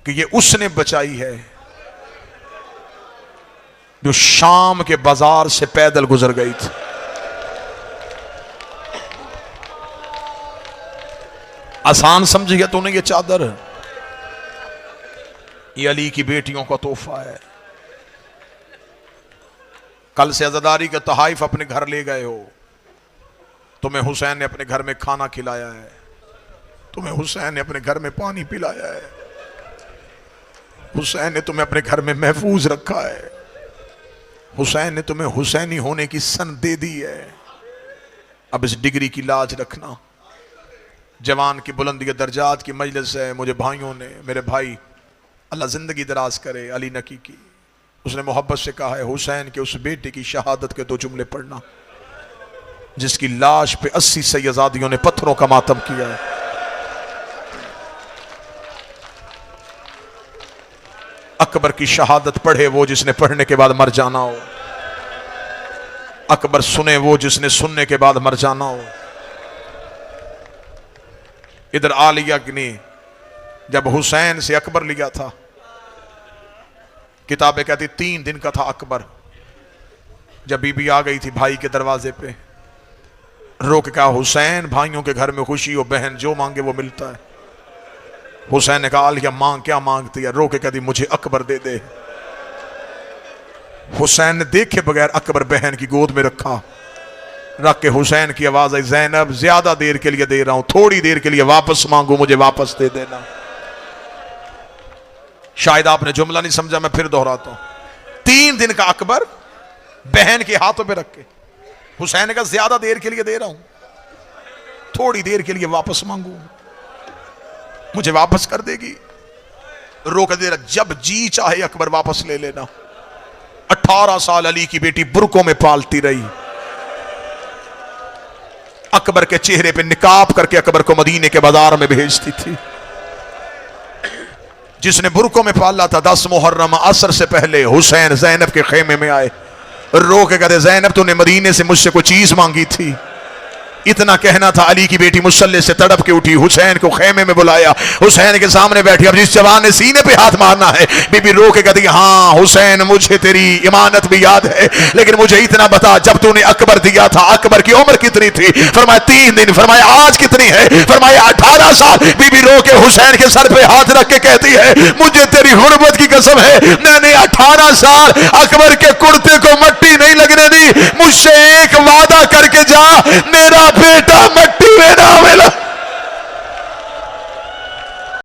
कि ये उसने बचाई है जो शाम के बाजार से पैदल गुजर गई थी। आसान समझ गया तूने ये चादर? ये अली की बेटियों का तोहफा है। कल से अज़ादारी के तहाइफ अपने घर ले गए हो, तुम्हें हुसैन ने अपने घर में खाना खिलाया है, तुम्हें हुसैन ने अपने घर में पानी पिलाया है, हुसैन ने तुम्हें अपने घर में महफूज रखा है, हुसैन ने तुम्हें हुसैनी होने की सन दे दी है। अब इस डिग्री की लाज रखना। जवान की बुलंदी दर्जात की मजलिस है। मुझे भाइयों ने, मेरे भाई अल्लाह जिंदगी दराज करे, अली नकी की, उसने मोहब्बत से कहा है हुसैन के उस बेटे की शहादत के 2 जुमले पढ़ना जिसकी लाश पे 80 सैयदादियों ने पत्थरों का मातम किया है। अकबर की शहादत पढ़े वो जिसने पढ़ने के बाद मर जाना हो, अकबर सुने वो जिसने सुनने के बाद मर जाना हो। इधर आलिया ने जब हुसैन से अकबर लिया था, किताबें कहती 3 दिन का था अकबर। जब बीबी आ गई थी भाई के दरवाजे पे, रो के कहा हुसैन भाइयों के घर में खुशी हो, बहन जो मांगे वो मिलता है। हुसैन ने कहा आलिया मांग, क्या मांगती है? रो के कहती मुझे अकबर दे दे। हुसैन ने देखे बगैर अकबर बहन की गोद में रखा। रख के हुसैन की आवाज आई, ज़ैनब ज्यादा देर के लिए दे रहा हूं, थोड़ी देर के लिए वापस मांगू, मुझे वापस दे देना। शायद आपने जुमला नहीं समझा, मैं फिर दोहराता हूं। 3 दिन का अकबर बहन के हाथों पे रख के, हुसैन का ज्यादा देर के लिए दे रहा हूं, थोड़ी देर के लिए वापस मांगू, मुझे वापस कर देगी। रोक दे रहा, जब जी चाहे अकबर वापस ले लेना। 18 साल अली की बेटी बुरकों में पालती रही। अकबर के चेहरे पे निकाब करके अकबर को मदीने के बाजार में भेजती थी। जिसने बुरकों में पाला था, 10 मुहर्रम असर से पहले हुसैन ज़ैनब के खेमे में आए, रो के कहते ज़ैनब तूने मदीने से मुझसे कोई चीज मांगी थी? इतना कहना था, अली की बेटी मुसल्ले से तड़प के उठी, हुसैन को खेमे में बुलाया, हुसैन के सामने बैठी। अब जिस जवान ने सीने पे हाथ मारना है, बीबी रो के कहती हाँ हुसैन मुझे तेरी इमानत भी याद है, लेकिन मुझे इतना बता जब तूने अकबर दिया था अकबर की उम्र कितनी थी? फरमाया 3 दिन। फरमाया आज कितनी है? फरमाया 18 साल। बीबी रो के हुसैन के सर पे हाथ रख के कहती है मुझे तेरी हुर्मत की कसम है, मैंने 18 साल अकबर के कुर्ते को मट्टी नहीं लगने दी। मुझसे एक वादा करके जा, मेरा बेटा मट्टी में ना मिला।